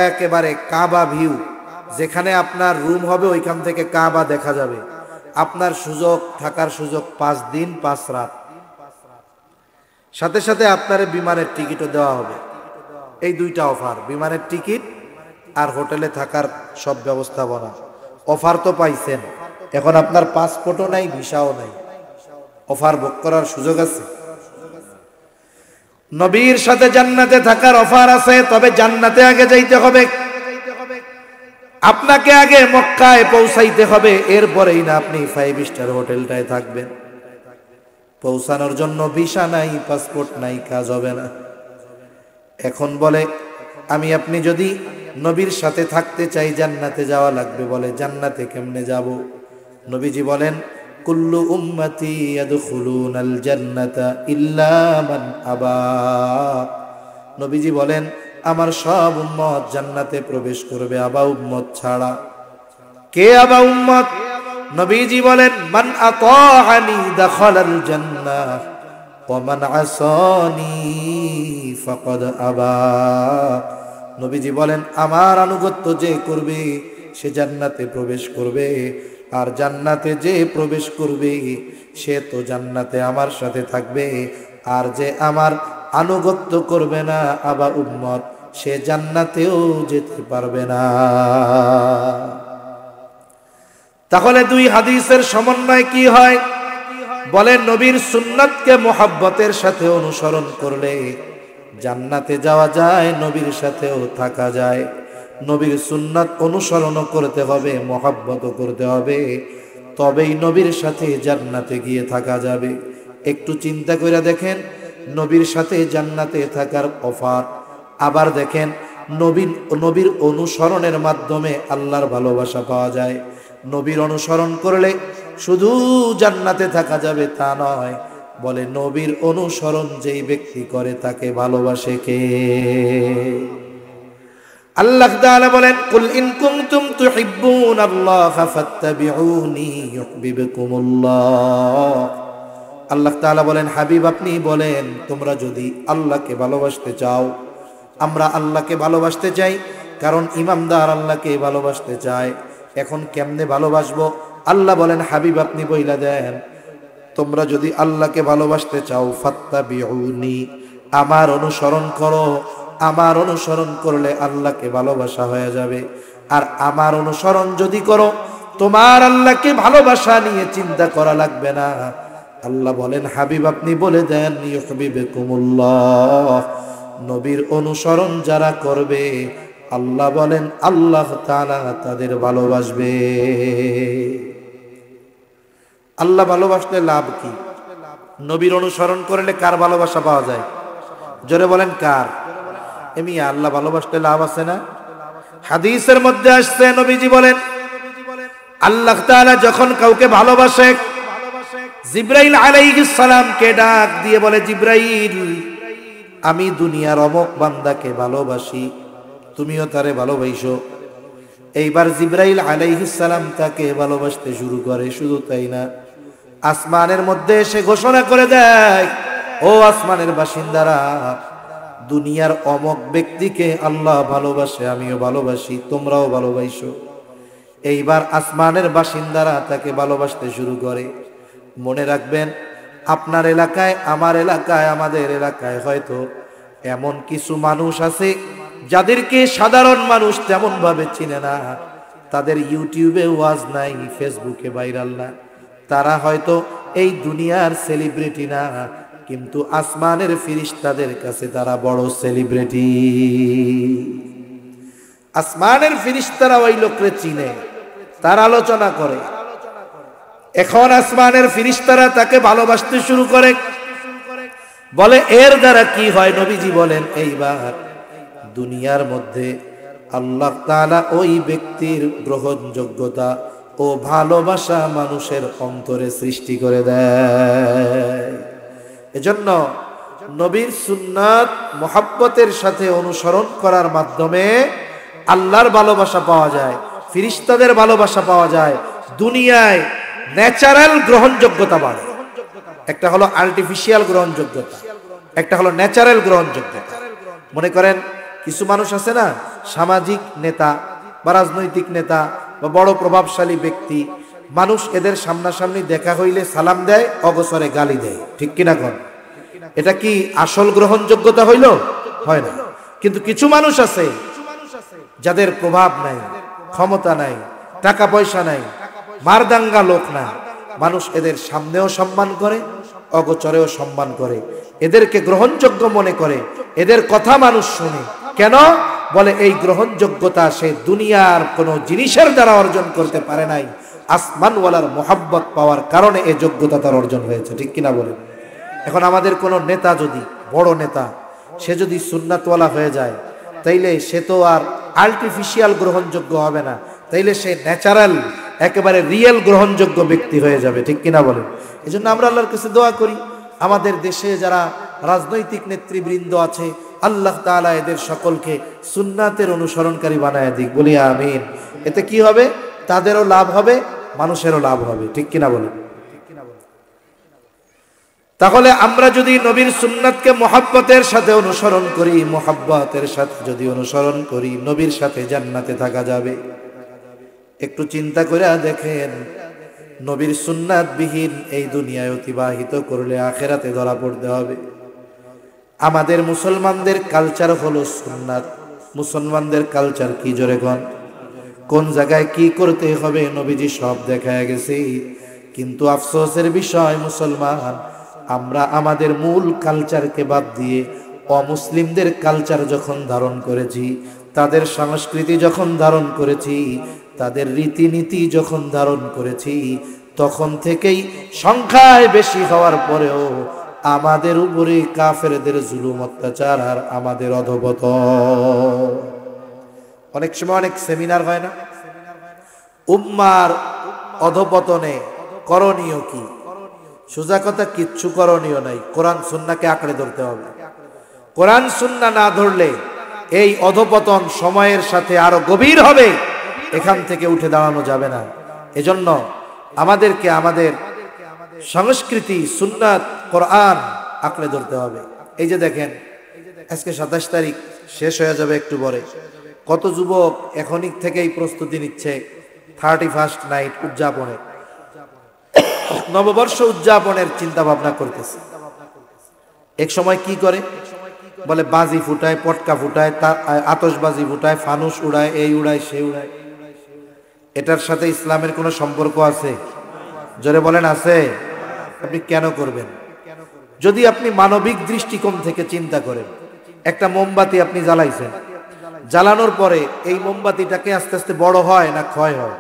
একেবারে কাবা ভিউ, যেখানে আপনার রুম হবে ওইখান থেকে কাবা দেখা যাবে। আপনার সুযোগ, থাকার সুযোগ 5 দিন 5 রাত, সাথে সাথে আপনার বিমানের টিকিটও দেওয়া হবে। এই দুইটা অফার, বিমানের টিকিট আর হোটেলে থাকার সব ব্যবস্থাপনা। অফার তো পাইছেন, এখন আপনার পাসপোর্টও নাই, ভিসাও নাই, অফার ভোগ করার সুযোগ আছে। নবীর সাথে জান্নাতে থাকার অফার আছে, তবে জান্নাতে আগে যাইতে হবে। আপনাকে আগে মক্কায় পৌঁছাইতে হবে, এরপরেই না আপনি 5 স্টার হোটেলটায় থাকবেন। পৌঁছানোর জন্য ভিসা নাই, পাসপোর্ট নাই, কাজ হবে না। এখন বলে আমি আপনি যদি নবীর সাথে থাকতে চাই জান্নাতে যাওয়া লাগবে। বলে জান্নাতে কেমনে যাব? নবীজি বলেন কুল্লু উম্মতি ইয়াদখুলুনাল জান্নাতা ইল্লা মান আবা। নবীজি বলেন আমার সব উম্মত জান্নাতে প্রবেশ করবে, আবা উম্মত ছাড়া। কে আবা উম্মত? নবীজি বলেন মান আতাআনি দাখালাল জান্নাহ ওয়া মান আসানি ফাকাদ আবা। নবীজি বলেন আমার আনুগত্য যে করবে সে জান্নাতে প্রবেশ করবে, আর জান্নাতে যে প্রবেশ করবে সে তো জান্নাতে আমার সাথে থাকবে, আর যে আমার আনুগত্য করবে না আবা উম্মত, সে জান্নাতেও যেতে পারবে না। তাহলে দুই হাদিসের সমন্বয় কি হয়? বলে নবীর সুন্নতকে মোহাব্বতের সাথে অনুসরণ করলে জান্নাতে যাওয়া যায়, নবীর সাথেও থাকা যায়। নবীর সুন্নাত অনুসরণও করতে হবে, মোহাব্বতও করতে হবে, তবেই নবীর সাথে জান্নাতে গিয়ে থাকা যাবে। একটু চিন্তা করে দেখেন, নবীর সাথে জান্নাতে থাকার অফার। আবার দেখেন নবীর অনুসরণের মাধ্যমে আল্লাহর ভালোবাসা পাওয়া যায়। নবীর অনুসরণ করলে শুধু জান্নাতে থাকা যাবে তা নয়, বলে নবীর অনুসরণ যেই ব্যক্তি করে তাকে ভালোবাসে কে? আল্লাহ তাআলা বলেন কুল ইন কুনতুম তুহিব্বুনাল্লাহা ফাত্তাবিউনি ইউহিব্বুকুমুল্লাহ। আল্লাহ তাআলা বলেন হাবিব আপনি বলেন তোমরা যদি আল্লাহকে ভালোবাসতে চাও, আমরা আল্লাহকে ভালোবাসতে চাই, কারণ ইমানদার আল্লাহকে ভালোবাসতে চায়। এখন কেমনে ভালোবাসবো? আল্লাহ বলেন হাবিব আপনি বইলা দেন তোমরা যদি আল্লাহকে ভালোবাসতে চাও ফাত্তাবিউনি, আমার অনুসরণ করো। আমার অনুসরণ করলে আল্লাহকে ভালোবাসা হয়ে যাবে। আর আমার অনুসরণ যদি করো, তোমার আল্লাহকে ভালোবাসা নিয়ে চিন্তা করা লাগবে না। আল্লাহ বলেন হাবিব আপনি বলে দেন ইউহিব্বুকুমুল্লাহ, নবীর অনুসরণ যারা করবে আল্লাহ বলেন আল্লাহ তাআলা তাদের ভালোবাসবে। আল্লাহ ভালোবাসলে লাভ কি? নবীর অনুসরণ করলে কার ভালোবাসা পাওয়া যায়? জোরে বলেন কার? এমনি আল্লাহ ভালোবাসলে লাভ আছে না? হাদিসের মধ্যে আসছে নবীজি বলেন আল্লাহ তাআলা যখন কাউকে ভালোবাসে, জিবরাইল আলাইহিস সালামকে ডাক দিয়ে বলে জিবরাইল আমি দুনিয়ার অমুক বান্দাকে ভালোবাসি, তুমিও তারে ভালোবাসো। এইবার জিবরাইল আলাইহিস সালাম তাকে ভালোবাসতে শুরু করে। শুধু তাই না, আসমানের মধ্যে এসে ঘোষণা করে দেয় ও আসমানের বাসিন্দারা, দুনিয়ার অমুক ব্যক্তিকে আল্লাহ ভালোবাসে, আমিও ভালোবাসি, তোমরাও ভালোবাসো। এইবার আসমানের বাসিন্দারা তাকে ভালোবাসতে শুরু করে। মনে রাখবেন আপনার এলাকায়, আমার এলাকায়, আমাদের এলাকায় হয়তো এমন কিছু মানুষ আছে যাদেরকে সাধারণ মানুষ তেমন ভাবে চিনে না, তাদের ইউটিউবে ওয়াজ নাই, ফেসবুকে ভাইরাল না, তারা হয়তো এই দুনিয়ার সেলিব্রিটি না, কিন্তু আসমানের ফেরেশতাদের কাছে তারা বড় সেলিব্রিটি। আসমানের ফেরেশতারা ওই লোককে চিনে, তার আলোচনা করে। এখন আসমানের ফেরেশতারা তাকে ভালোবাসতে শুরু করে। বলে এর দ্বারা কি হয়? নবীজি বলেন এইবার দুনিয়ার মধ্যে আল্লাহ তাআলা ওই ব্যক্তির গ্রহণযোগ্যতা ও ভালোবাসা মানুষের অন্তরে সৃষ্টি করে দেয়। এজন্য নবীর সুন্নাত মুহাব্বতের সাথে অনুসরণ করার মাধ্যমে আল্লাহর ভালোবাসা পাওয়া যায়, ফেরেশতাদের ভালোবাসা পাওয়া যায়, দুনিয়ায় ন্যাচারাল গ্রহণযোগ্যতা বাড়ে। একটা হলো আর্টিফিশিয়াল গ্রহণযোগ্যতা, একটা হলো ন্যাচারাল গ্রহণযোগ্যতা। মনে করেন কিছু মানুষ আছে না, সামাজিক নেতা বা রাজনৈতিক নেতা বা বড় প্রভাবশালী ব্যক্তি, মানুষ এদের সামনাসামনি দেখা হইলে সালাম দেয়, অগসরে গালি দেয়, ঠিক কিনা কোন? এটা কি আসল গ্রহণযোগ্যতা হইল? হয় না। কিন্তু কিছু মানুষ আছে যাদের প্রভাব নাই, ক্ষমতা নাই, টাকা পয়সা নাই, মারদাঙ্গা লোক না, মানুষ এদের সামনেও সম্মান করে, অগোচরেও সম্মান করে, এদেরকে গ্রহণযোগ্য মনে করে, এদের কথা মানুষ শুনে। কেন? বলে এই গ্রহণযোগ্যতা সে দুনিয়ার কোনো জিনিসের দ্বারা অর্জন করতে পারে নাই, আসমানওয়ালার মোহাব্বত পাওয়ার কারণে এই যোগ্যতা তার অর্জন হয়েছে, ঠিক কিনা বলেন? এখন আমাদের কোনো নেতা, যদি বড় নেতা, সে যদি সুন্নাতওয়ালা হয়ে যায়, তাইলে সে তো আর আর্টিফিশিয়াল গ্রহণযোগ্য হবে না, তাইলে সে ন্যাচারাল একেবারে রিয়েল গ্রহণযোগ্য ব্যক্তি হয়ে যাবে, ঠিক কিনা বলেন? এই জন্য আমরা আল্লাহর কাছে দোয়া করি, আমাদের দেশে যারা রাজনৈতিক নেতৃবৃন্দ আছে, আল্লাহ তাআলা এদের সকলকে সুন্নাতের অনুসরণকারী বানায় দিক, বলি আমিন। এতে কি হবে? তাদেরও লাভ হবে, মানুষেরও লাভ হবে, ঠিক কিনা বলেন? তাহলে আমরা যদি নবীর সুন্নাতকে মুহাব্বতের সাথে অনুসরণ করি, মুহাব্বতের সাথে যদি অনুসরণ করি, নবীর সাথে জান্নাতে থাকা যাবে। একটু চিন্তা করে দেখেন, নবীর সুন্নাত বিহীন এই দুনিয়ায় অতিবাহিত করলে আখেরাতে ধরা পড়তে হবে। আমাদের মুসলমানদের কালচার হলো সুন্নাত। মুসলমানদের কালচার কি জোরে কোন? কোন জায়গায় কি করতে হবে নবীজি সব দেখায় গেছে। কিন্তু আফসোসের বিষয়, মুসলমান আমরা আমাদের মূল কালচারকে বাদ দিয়ে অমুসলিমদের কালচার যখন ধারণ করেছি, তাদের সংস্কৃতি যখন ধারণ করেছি, তাদের রীতিনীতি যখন ধারণ করেছি, তখন থেকেই সংখ্যায় বেশি হওয়ার পরেও আমাদের উপরে কাফেরদের জুলুম অত্যাচার আর আমাদের অধঃপতন। অনেক সময় অনেক সেমিনার হয় না, উম্মার অধঃপতনে করণীয় কি? সোজা কথা, কিচ্ছু করণীয় নাই, কোরআন সুন্নাহকে আঁকড়ে ধরতে হবে। কোরআন সুন্নাহ না ধরলে এই অধঃপতন সময়ের সাথে আরো গভীর হবে, এখান থেকে উঠে দাঁড়ানো যাবে না। এজন্য আমাদেরকে আমাদের সংস্কৃতি, সুন্নাত, কোরআন আঁকড়ে ধরতে হবে। এই যে দেখেন, আজকে 27 তারিখ, শেষ হয়ে যাবে একটু পরে। কত যুবক এখনই থেকেই প্রস্তুতি নিচ্ছে 31st নাইট উদযাপনের, নববর্ষ উদযাপনের চিন্তা ভাবনা করতেছে। এক সময় কি করে? বলে বাজি ফুটায়, পটকা ফুটায়, আতশবাজি ফুটায়, ফানুস উড়ায়, এই উড়ায়, সে উড়ায়। এটার সাথে ইসলামের কোনো সম্পর্ক আছে? জোরে বলেন, আছে? আপনি কেন করবেন? যদি আপনি মানবিক দৃষ্টিকোণ থেকে চিন্তা করেন, একটা মোমবাতি আপনি জ্বালাইছেন, জ্বালানোর পরে এই মোমবাতিটাকে আস্তে আস্তে বড় হয় না ক্ষয় হয়?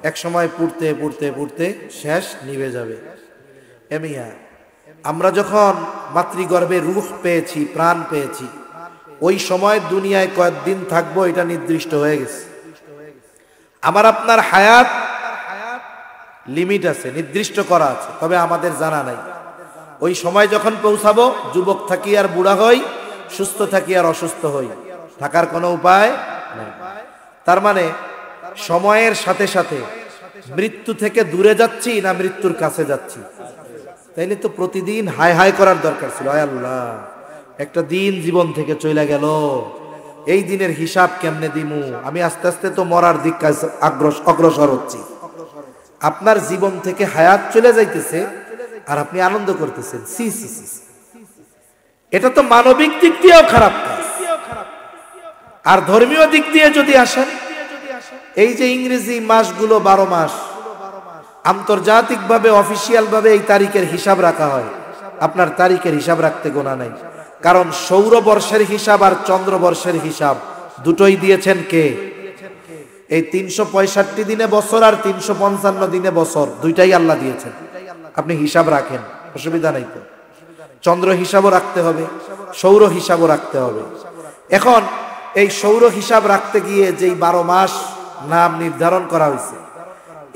এক সময় পুড়তে পুড়তে পুড়তে শেষ, নিভে যাবে। এমিয়া, আমরা যখন মাতৃগর্ভে রূহ পেয়েছি, প্রাণ পেয়েছি, ওই সময় দুনিয়ায় কয়েকদিন থাকবো এটা নির্দিষ্ট হয়ে গেছে। আমার আপনার হায়াত লিমিট আছে, নির্দিষ্ট করা আছে, তবে আমাদের জানা নাই ওই সময় যখন পৌঁছাবো যুবক থাকি আর বুড়া হই, সুস্থ থাকি আর অসুস্থ হই, থাকার কোনো উপায় নেই। তার মানে সময়ের সাথে সাথে মৃত্যু থেকে দূরে যাচ্ছি না মৃত্যুর কাছে যাচ্ছি? তাইলে তো প্রতিদিন হায় হায় করার দরকার ছিল, হায় আল্লাহ একটা দিন জীবন থেকে চলে গেল, এই দিনের হিসাব কেমনে দিমু? আমি আস্তে আস্তে তো মরার দিক অগ্রসর হচ্ছি। আপনার জীবন থেকে হায়াত চলে যাইতেছে আর আপনি আনন্দ করতেছেন, সি সি সি। এটা তো মানবিক দিক দিয়েও খারাপ কাজ। আর ধর্মীয় দিক দিয়ে যদি আসেন, এই যে ইংরেজি মাসগুলো 12 মাস, আন্তর্জাতিকভাবে অফিসিয়াল ভাবে এই তারিখের হিসাব রাখা হয়, আপনার তারিখের হিসাব রাখতে গোনা নাই। কারণ সৌরবর্ষের হিসাব আর চন্দ্রবর্ষের হিসাব দুটোই দিয়েছেন কে? এই 365 দিনে বছর আর 355 দিনে বছর, দুইটাই আল্লাহ দিয়েছেন। আপনি হিসাব রাখেন, অসুবিধা নাই তো। চন্দ্র হিসাবও রাখতে হবে, সৌর হিসাবও রাখতে হবে। এখন এই সৌর হিসাব রাখতে গিয়ে যেই 12 মাস নাম নির্ধারণ করা হয়েছে,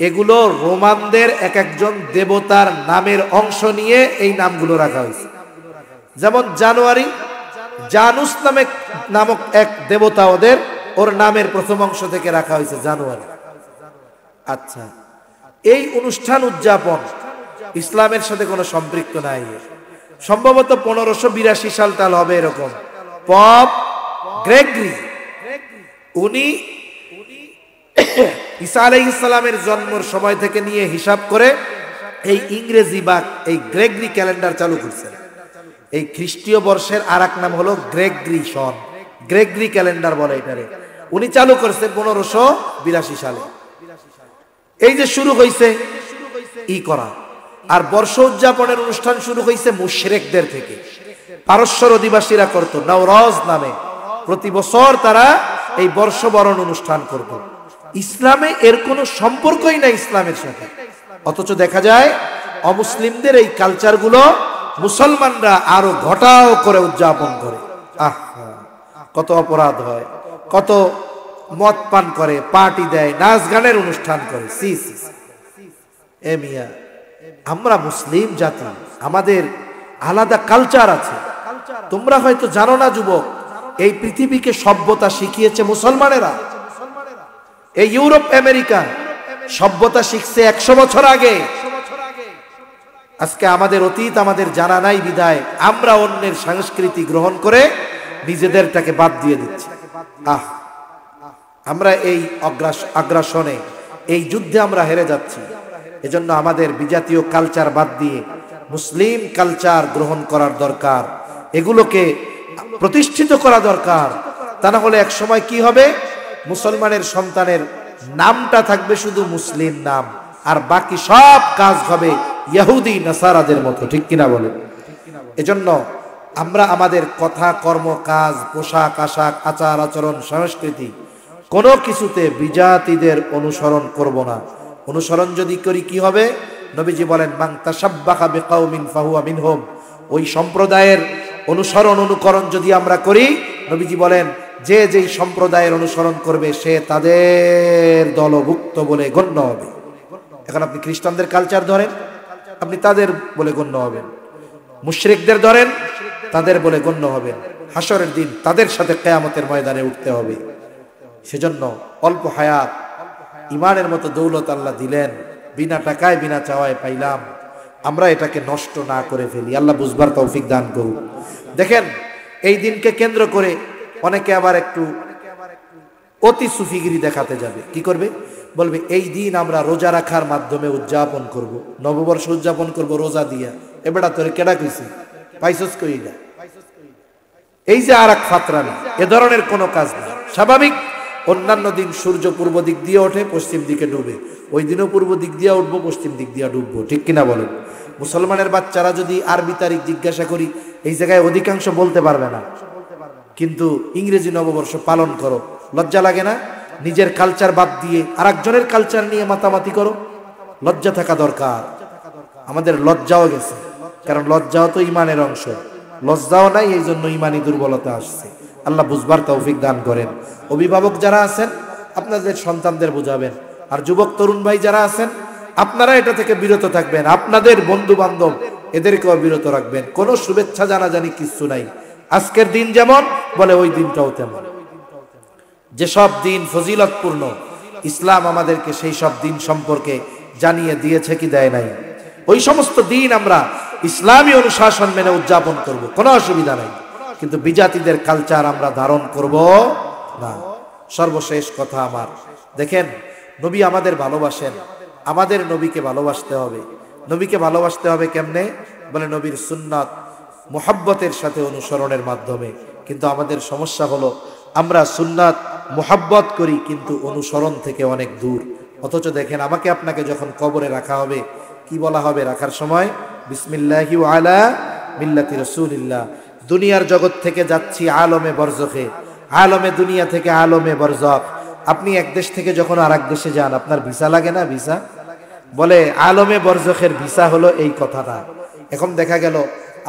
এগুলো রোমানদের এক একজন দেবতার নামের অংশ নিয়ে এই নামগুলো রাখা হয়েছে। যেমন জানুয়ারি, জানুস নামক এক দেবতা, ওর নামের প্রথম অংশ থেকে রাখা হয়েছে জানুয়ারি। আচ্ছা, এই অনুষ্ঠান উদযাপন ইসলামের সাথে কোনো সম্পৃক্ত নাই। সম্ভবত 1582 সাল টাল হবে এরকম। পপ গ্রেগরি, উনি ঈসা আলাইহিস সালামের জন্মের সময় থেকে নিয়ে হিসাব করে এই ইংরেজি বা এই গ্রেগরি ক্যালেন্ডার চালু করছেন। এই খ্রিস্টীয় বর্ষের আরেক নাম হলো গ্রেগরি সন, গ্রেগরি ক্যালেন্ডার বলে এটারে। উনি চালু করছেন 1582 সালে। এই যে শুরু হয়েছে ই করা, আর বর্ষ উদযাপনের অনুষ্ঠান শুরু হয়েছে মুশরিকদের থেকে। পারস্যর অধিবাসীরা করত নওরোজ নামে, প্রতি বছর তারা এই বর্ষবরণ অনুষ্ঠান করত। ইসলামে এর কোনো সম্পর্কই নাই ইসলামের সাথে, অথচ দেখা যায় অমুসলিমদের এই কালচারগুলো মুসলমানরা আরো ঘটাও করে উদযাপন করে। কত অপরাধ হয়, কত মদ পান করে, পার্টি দেয়, নাচ গানের অনুষ্ঠান করে। সি সি এ মিয়া, আমরা মুসলিম জাতি, আমাদের আলাদা কালচার আছে। তোমরা হয়তো জানো না যুবক, এই পৃথিবীকে সভ্যতা শিখিয়েছে মুসলমানেরা। এই ইউরোপ আমেরিকা সভ্যতা শিখছে 100 বছর আগে। আজকে আমাদের অতীত আমাদের জানা নাই বিদায় আমরা অন্যের সংস্কৃতি গ্রহণ করে নিজেদেরটাকে বাদ দিয়ে দিচ্ছি। আমরা এই আগ্রাসনে, এই যুদ্ধে আমরা হেরে যাচ্ছি। এজন্য আমাদের বিজাতীয় কালচার বাদ দিয়ে মুসলিম কালচার গ্রহণ করার দরকার, এগুলোকে প্রতিষ্ঠিত করা দরকার। তা না হলে এক সময় কি হবে, মুসলমানের সন্তানের নামটা থাকবে শুধু মুসলিম নাম, আর বাকি সব কাজ হবে ইহুদি নাসারাদের মতো। ঠিক কিনা বলেন? এজন্য আমরা আমাদের কথা, কর্ম, কাজ, পোশাক আশাক, আচার আচরণ, সংস্কৃতি কোনো কিছুতে বিজাতিদের অনুসরণ করব না। অনুসরণ যদি করি কি হবে? নবীজি বলেন, মান তাশাব্বাহা বিকাউমিন ফাহুয়া মিনহুম। ওই সম্প্রদায়ের অনুসরণ অনুকরণ যদি আমরা করি, নবীজি বলেন যে যেই সম্প্রদায়ের অনুসরণ করবে সে তাদের দলভুক্ত বলে গণ্য হবে। এখন আপনি খ্রিস্টানদের কালচার ধরেন, আপনি তাদের বলে গণ্য হবেন। মুশরিকদের ধরেন, তাদের বলে গণ্য হবেন। হাসরের দিন তাদের সাথে কিয়ামতের ময়দানে উঠতে হবে। সেজন্য অল্প হায়াত, ইমানের মতো দৌলত আল্লাহ দিলেন, বিনা টাকায় বিনা চাওয়ায় পাইলাম। আমরা এটাকে নষ্ট না করে ফেলি। আল্লাহ বুঝবার তৌফিক দান করুন। দেখেন, এই দিনকে কেন্দ্র করে অনেকে আবার একটু অতি সুফিগিরি দেখাতে যাবে। কি করবে? বলবে এই দিন আমরা রোজা রাখার মাধ্যমে উদযাপন করব, নববর্ষ উদযাপন করব রোজা দিয়া। এবারে তোরে কেডা কইছি, পাইছস কই না? এই যে আর এক ফাতরামি, এ ধরনের কোনো কাজ না। স্বাভাবিক অন্যান্য দিন সূর্য পূর্ব দিক দিয়ে ওঠে, পশ্চিম দিকে ডুবে, ওই দিনও পূর্ব দিক দিয়ে উঠবো, পশ্চিম দিক দিয়ে ডুববো। ঠিক কিনা বলেন? মুসলমানের বাচ্চারা যদি আরবি তারিখ জিজ্ঞাসা করি, এই জায়গায় অধিকাংশ বলতে পারবে না, কিন্তু ইংরেজি নববর্ষ পালন করো। লজ্জা লাগে না? নিজের কালচার বাদ দিয়ে আরেকজনের কালচার নিয়ে মাতামাতি করো। লজ্জা থাকা দরকার। আমাদের লজ্জাও গেছে, কারণ লজ্জাও তো ইমানের অংশ। লজ্জাও নাই, এই জন্য ইমানি দুর্বলতা আসছে। আল্লাহ বুঝবার তৌফিক দান করেন। অভিভাবক যারা আছেন আপনাদের সন্তানদের বুঝাবেন, আর যুবক তরুণ ভাই যারা আছেন আপনারা এটা থেকে বিরত থাকবেন। আপনাদের বন্ধু বান্ধব এদেরকেও বিরত রাখবেন। কোনো শুভেচ্ছা জানাজানি কিচ্ছু নাই। আজকের দিন যেমন বলে ওই দিনটাও তেমন। যেসব দিন ফজিলতপূর্ণ, ইসলাম আমাদেরকে সেই সব দিন সম্পর্কে জানিয়ে দিয়েছে কি দেয় নাই? ওই সমস্ত দিন আমরা ইসলামী অনুশাসন মেনে উদযাপন করব, কোনো অসুবিধা নাই। কিন্তু বিজাতিদের কালচার আমরা ধারণ করব না। সর্বশেষ কথা আমার, দেখেন, নবী আমাদের ভালোবাসেন, আমাদের নবীকে ভালোবাসতে হবে। নবীকে ভালোবাসতে হবে কেমনে? বলে নবীর সুন্নাত মুহাব্বতের সাথে অনুসরণের মাধ্যমে। কিন্তু আমাদের সমস্যা হলো আমরা সুন্নাত মুহাব্বত করি কিন্তু অনুসরণ থেকে অনেক দূর। অথচ দেখেন, আমাকে আপনাকে যখন কবরে রাখা হবে, কি বলা হবে রাখার সময়? বিসমিল্লাহি ওয়া আলা মিল্লাতি রাসূলিল্লাহ। দুনিয়ার জগৎ থেকে যাচ্ছি আলমে বরজখে, আলমে দুনিয়া থেকে আলমে বরজখ। আপনি এক দেশ থেকে যখন আর এক দেশে যান, আপনার ভিসা লাগে না? ভিসা বলে আলমে বরজখের ভিসা হলো এই কথাটা। এখন দেখা গেল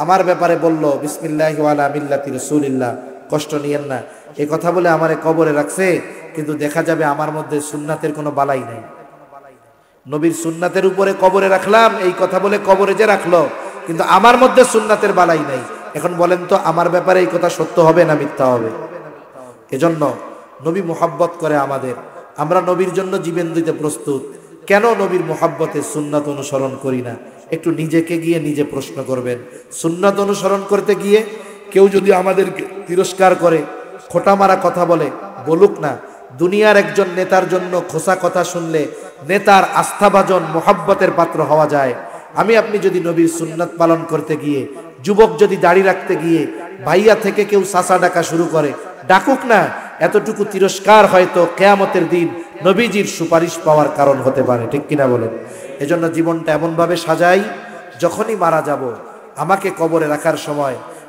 আমার ব্যাপারে বলল বিসমিল্লাহি ওয়া আলা মিল্লাতি রাসূলিল্লাহ, কষ্ট নিয়েন না, এই কথা বলে আমারে কবরে রাখছে, কিন্তু দেখা যাবে আমার মধ্যে সুন্নাতের কোনো বালাই নাই। নবীর সুন্নাতের উপরে কবরে রাখলাম, এই কথা বলে কবরে যে রাখলো, কিন্তু আমার মধ্যে সুন্নাতের বালাই নাই। এখন বলেন তো আমার ব্যাপারে এই কথা সত্য হবে না মিথ্যা হবে? এজন্য নবী মুহাব্বত করে আমাদের, আমরা নবীর জন্য জীবন দিতে প্রস্তুত। কেন নবীর মুহাব্বতে সুন্নাত অনুসরণ করি না? একটু নিজেকে গিয়ে নিজে প্রশ্ন করবেন। সুন্নাত অনুসরণ করতে গিয়ে কেউ যদি আমাদেরকে তিরস্কার করে, খোটা মারা কথা বলে, বলুক না। দুনিয়ার একজন নেতার জন্য খোসা কথা শুনলে নেতার আস্থাভাজন মুহাব্বতের পাত্র হওয়া যায়। আমি আপনি যদি নবীর সুন্নাত পালন করতে গিয়ে, যুবক যদি দাড়ি রাখতে গিয়ে ভাইয়া থেকে কেউ সাসা ডাকা শুরু করে, ডাকুক না, এতটুকু তিরস্কার হয়তো কিয়ামতের দিন নবীজির সুপারিশ পাওয়ার কারণ হতে পারে। ঠিক কিনা বলেন? এজন্য জীবনটা এমনভাবে সাজাই, যখনই মারা যাব আমাকে কবরে রাখার সময়